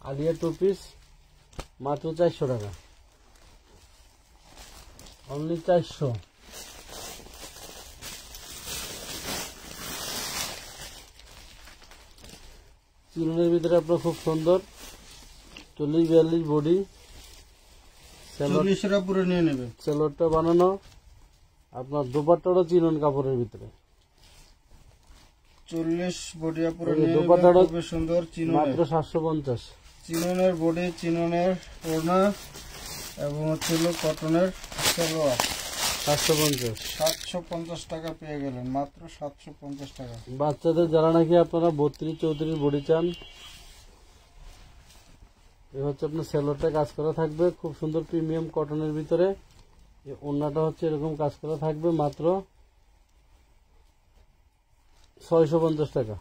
A: আলিয়া 2 পিস, মাত্র 400 টাকা। অনলি 400। চিরুনের ভিতরে আপনার খুব সুন্দর 40-42 বডি।
B: 40 পুরো নিয়ে নেবে।
A: সেলোয়ারটা বানানো আপনার দোপাট্টাটা চিনন কাপড়ের ভিতরে।
B: 40 বডিয়া পুরো
A: এই
B: নিয়ে নেবে।
A: দোপাট্টাটা
B: খুবই সুন্দর
A: মাত্র
B: চিননের।
A: 750।
B: চিননের বডি, চিননের ওড়না এবং হচ্ছে কটনের সালোয়ার।
A: 750।
B: 750 টাকা পেয়ে গেলেন, মাত্র 750 টাকা।
A: বাচ্চাদের যারা নাকি আপনারা 32-34 বডি চান, এ হচ্ছে আপনার সেলোয়ারটা কাজ করা থাকবে খুব সুন্দর প্রিমিয়াম কটনের ভিতরে। ওন্নাটা হচ্ছে এরকম কাজ করা থাকবে, মাত্র 650 টাকা।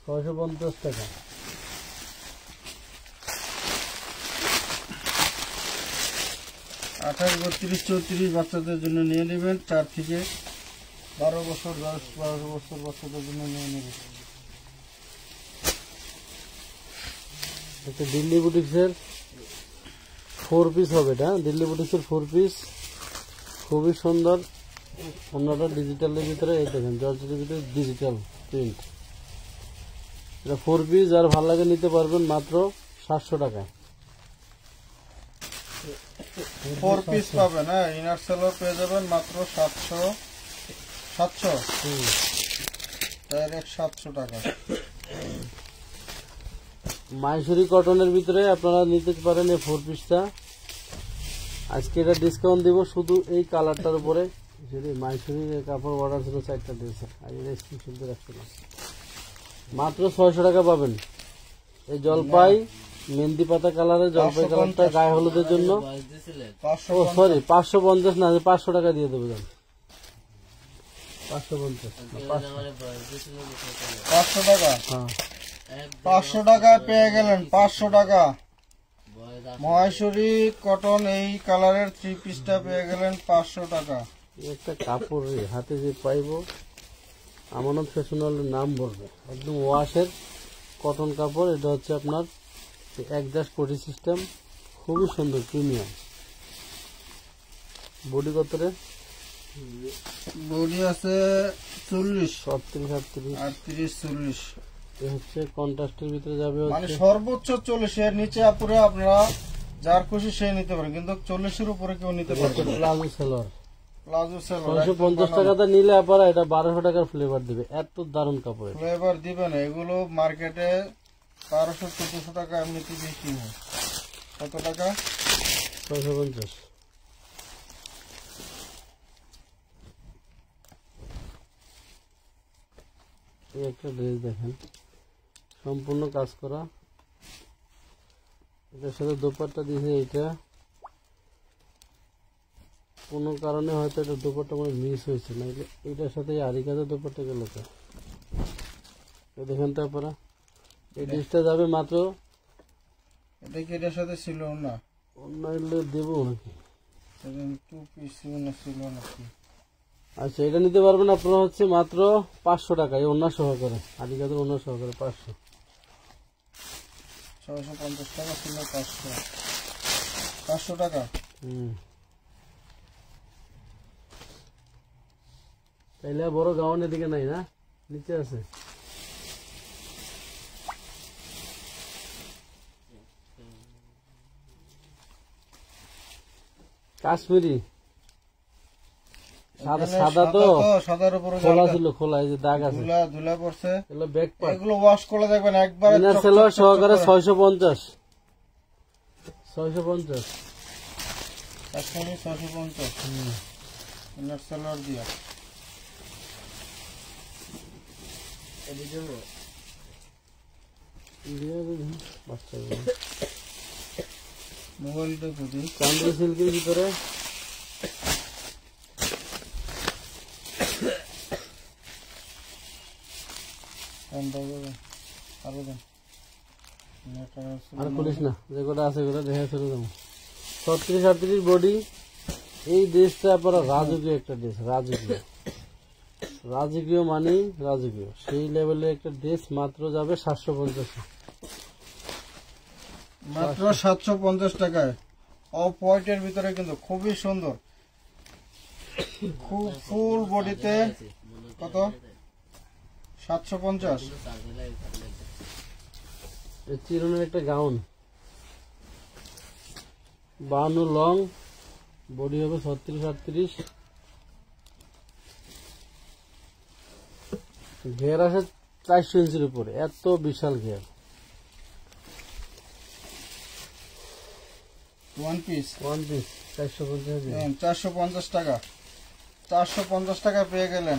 A: 650 টাকা।
B: 28, 32, 34 বাচ্চাদের জন্য নিয়ে নেবেন। 4 থেকে 12 বছর, 10-12 বছর বাচ্চাদের জন্য নিয়ে নেবেন।
A: একটা দিল্লি বুটিক্সের 4 পিস হবে। এটা দিল্লি বুটিক্সের 4 পিস, খুবই সুন্দর। অন্যটা ডিজিটালের ভিতরে, এই দেখেন জর্জেটের ভিতরে ডিজিটাল প্রিন্ট। এটা 4 পিস, আর ভালো লাগে নিতে পারবেন মাত্র 700 টাকায়।
B: 4 পিস পাবেন। হ্যাঁ, ইনার সেলোয়ার পেয়ে যাবেন মাত্র 700। ডাইরেক্ট 700 টাকা।
A: মাইসুরি কটনের ভিতরে আপনারা নিতে পারেন এই 4 পিসটা। আজকে এটা ডিসকাউন্ট দিব শুধু এই কালারটার উপরে। যদি মাইসুরির কাপড় অর্ডার ছিল 4টা দিয়েছে, আর এটা স্ক্রিনশট দিয়ে রাখছিল। মাত্র 600 টাকা পাবেন। এই জলপাই মেহেন্দি পাতা কালারের জলপাই কালারটা গায়ে হলুদের জন্য। ও সরি, 550 না, 500 টাকা দিয়ে দেবো। 550।
B: 500 টাকা।
A: হ্যাঁ,
B: 500 টাকায় পেয়ে গেলেন। 500 টাকা মহেশ্বরী কটন এই কালারের 3 পিসটা পেয়ে গেলেন 500 টাকা।
A: একটা কাপড় রে, হাতে যে পাইবো আমানত ফ্যাশনের নাম বলবে। একদম ওয়াশের কটন কাপড়। এটা হচ্ছে আপনার একজাস্ট পটি সিস্টেম, খুবই সুন্দর প্রিমিয়াম। বডি কত রে?
B: বডি আছে 40,
A: 37-38।
B: 38, 40।
A: এ হচ্ছে কন্ট্রাস্টের ভিতরে যাবে
B: মানে
A: হচ্ছে
B: সর্বোচ্চ 40। এর নিচে আপুরে আপনারা যার খুশি সে নিতে পারেন, কিন্তু 40 এর উপরে কেউ নিতে পারবে না।
A: প্লাজো সেলোয়ার।
B: প্লাজো সেলোয়ার
A: 650 টাকাতে নিলে আপনারা এটা 1200 টাকার ফ্লেভার দিবে। এত দারুণ কাপড়।
B: ফ্লেভার দিবে না। এগুলো মার্কেটে 1200-1400 টাকা এমনিতে বিক্রি হয়। কত টাকা?
A: 650। এই একটা ড্রেস দেখেন, সম্পূর্ণ কাজ করা, এটার সাথে দোপাট্টা দিয়েছে এইটা, কোনো কারণে হয়তো এটা দোপাট্টা মানে মিস হয়েছে, না এইটার সাথে আরি কাজের দোপাট্টা গেল তো। দেখেন তো আপনারা, এই ড্রেসটা যাবে মাত্র,
B: এটা কি এটার সাথে ছিল না?
A: অন্য দেবো নাকি?
B: 2 পিস ছিল নাকি?
A: আচ্ছা, এটা নিতে পারবেন আপনারা হচ্ছে মাত্র 500 টাকা, এই অন্য সহকারে, আরি কাজের অন্য সহকারে 500।
B: 650 টাকা ছিল, 500 টাকা।
A: তাইলে বড় গাউনের দিকে নাই না, নিচে আছে। কাশ্মীরি সাদা তো,
B: সাদার উপরে
A: খোলা ছিল, খোলা, এই যে দাগ আছে,
B: ধুলা পড়ছে।
A: এগুলো ব্যাক পার্ট,
B: এগুলো ওয়াশ করে দেখবেন একবার।
A: ইনার সেলোয়ার সহকারে 650, 650
B: কাশ্মীরি 650 ইনার সেলোয়ার দিয়া। মোবাইলটা খুঁজি।
A: চান্দ্রি সিল্কের ভিতরে আর খুলিস না, যে কটা আছে ওটা দেখে চলে যাবো। 36-38 বডি। এই ড্রেসটা আপনারা রাজকীয় একটা ড্রেস, রাজকীয় মানে রাজকীয়, সেই লেভেলের একটা ড্রেস মাত্র যাবে 750,
B: মাত্র 750 টাকায়। অফ হোয়াইটের ভিতরে কিন্তু খুবই সুন্দর, খুব ফুল বডিতে। কত? 750।
A: চিরনের একটা গাউন, 52 লং, বডি হবে 36-38, ঘের আছে 400 ইঞ্চির উপরে, এত বিশাল ঘের।
B: ওয়ান পিস
A: 450
B: 450 টাকা। 450 টাকা পেয়ে গেলেন।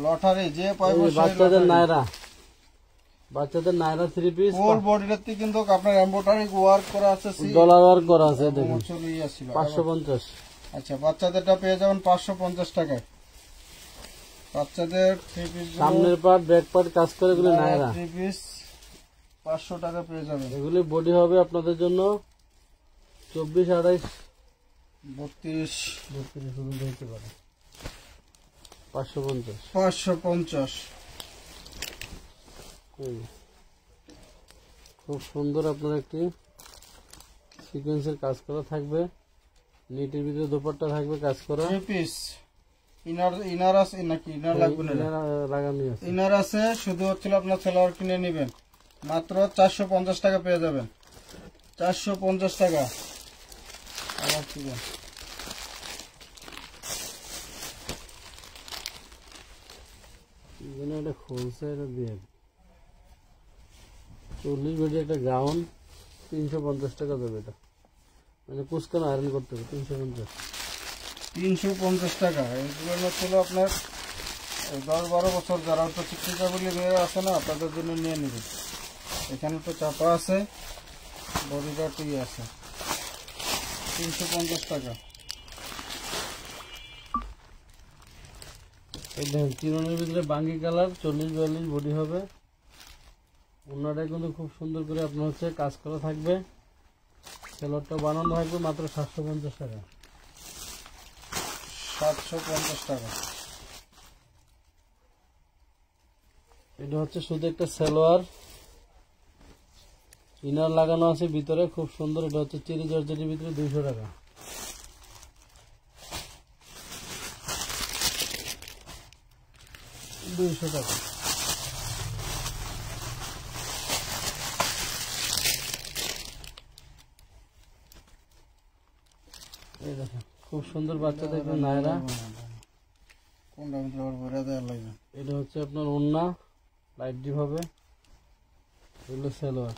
B: লটারি যে পাইবো।
A: বাচ্চাদের নায়রা 3 পিস,
B: ফুল বডিতে কিন্তু আপনার এমব্রয়ডারি ওয়ার্ক করা আছে,
A: ডলার ওয়ার্ক করা আছে, দেখুন 550।
B: আচ্ছা, বাচ্চাদেরটা পেয়ে যাবেন 550 টাকায়। বাচ্চাদের 3 পিস,
A: সামনের পার্ট ব্যাক পার্ট কাজ করে, এগুলো নায়রা
B: 3 পিস 500 টাকা পেয়ে যাবেন।
A: এগুলি বডি হবে আপনাদের জন্য 24-28
B: 32
A: পর্যন্ত হতে পারে। 550
B: 550।
A: খুব সুন্দর আপনার একটি সিকোয়েন্সের কাজ করা থাকবে, নেটের ভিতরে দোপাট্টা থাকবে কাজ করা।
B: 3 পিস ইনার আছে নাকি? ইনার লাগবে না,
A: লাগানো আছে,
B: ইনার আছে, শুধু হচ্ছিল আপনার সেলোয়ার কিনে নেবেন। মাত্র 450 টাকা পেয়ে যাবেন। 450 টাকা। আবার কি বল,
A: এটা খুলছে, এটা দিয়ে 40 বডি একটা গাউন 350 টাকা দেবে। এটা মানে কুচকানো আয়রন করতে হবে
B: 350 টাকা। এগুলো হচ্ছিল আপনার 10-12 বছর যারা তো চিকিৎসা বলে মেয়েরা আছে না, তাদের জন্য নিয়ে নেবেন। এখানে তো চাপা আছে, বডিটা টুই আছে। 350 টাকা।
A: এই দেখেন চিরনের ভিতরে বাঙ্গি কালার 40-42 বডি হবে। ওনাটা কিন্তু খুব সুন্দর করে আপনার হচ্ছে কাজ করা থাকবে, সেলোয়ারটা বানানো থাকবে মাত্র 750 টাকা।
B: 750 টাকা।
A: এটা হচ্ছে শুধু একটা সেলোয়ার, ইনার লাগানো আছে ভিতরে, খুব সুন্দর। এটা হচ্ছে চেরি জর্জেটের ভিতরে 200 টাকা। এই দেখেন খুব সুন্দর বাচ্চাদের নায়রা।
B: কোনটা ভরে দেওয়া লাগবে?
A: এটা হচ্ছে আপনার ওন্না লাইট ডিপ হবে, এগুলো সেলোয়ার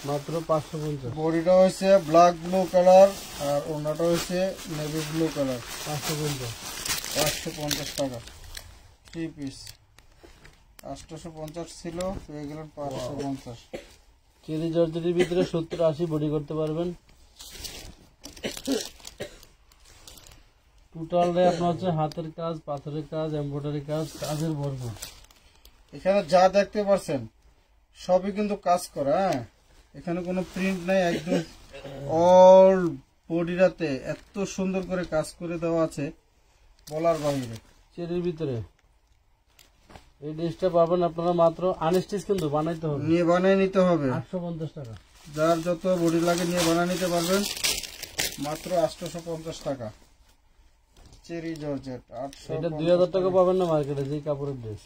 A: মাত্র 550।
B: বডিটা হয়েছে ব্ল্যাক ব্লু কালার আর ওনাটা হয়েছে নেভি ব্লু কালার। 550 টাকা। 3 পিস 850 ছিল, পেয়ে গেলেন 550।
A: চেরি জর্জেটের ভিতরে 70-80 বডি করতে পারবেন। টোটালে আপনার হচ্ছে হাতের কাজ, পাথরের কাজ, এমব্রয়ডারি কাজ, কাজের ভরপুর।
B: এখানে যা দেখতে পাচ্ছেন সবই কিন্তু কাজ করা, হ্যাঁ, এখানে কোনো প্রিন্ট নাই, একদম অল বডিটাতে এত সুন্দর করে কাজ করে দেওয়া আছে বলার বাহিরে।
A: চেরির ভিতরে এই ড্রেসটা পাবেন আপনারা মাত্র আনস্টিচ, কিন্তু বানাইতে হবে,
B: নিয়ে বানিয়ে নিতে হবে।
A: 850 টাকা।
B: যার যত বডি লাগে নিয়ে বানিয়ে নিতে পারবেন মাত্র 850 টাকা। চেরি জর্জেট
A: এটা 2000 টাকা পাবেন না মার্কেটে, যে কাপড়ের ড্রেস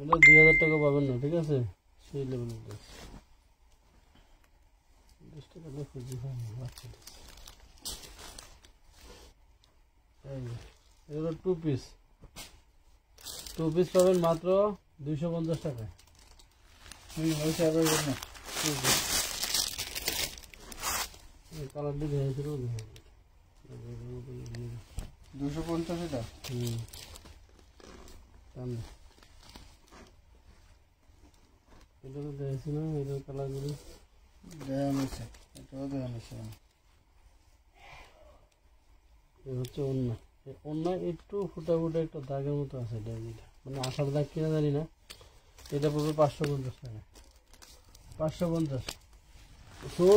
A: এটা 2000 টাকা পাবেন না, ঠিক আছে, সেই লেভেলের ড্রেস। ড্রেসটা কালে খুঁজি পাইনি, বাচ্চা ড্রেস। এগুলো 2 পিস পাবেন মাত্র 250 টাকায়। কালার দিয়ে দেখেছিল
B: 250 এটা।
A: এটা তো দেখেছি না, এটার কালারগুলি
B: দেওয়া হয়েছে, এটাও দেওয়া হয়েছে।
A: এ হচ্ছে অন্য একটু ফুটা একটা দাগের মতো আছে, এটা মানে আষাঢ় দাগ কিনা জানি না। এটা পড়বে 550 টাকা, 550। তো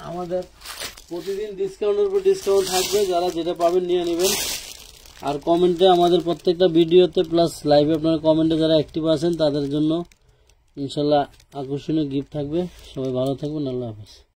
A: আমাদের প্রতিদিন ডিসকাউন্টের উপর ডিসকাউন্ট থাকবে, যারা যেটা পাবেন নিয়ে নেবেন। আর কমেন্টে আমাদের প্রত্যেকটা ভিডিওতে প্লাস লাইভে আপনারা কমেন্টে যারা অ্যাক্টিভ আছেন তাদের জন্য ইনশাল্লাহ আকর্ষণীয় গিফট থাকবে। সবাই ভালো থাকবেন, আল্লাহ হাফেজ।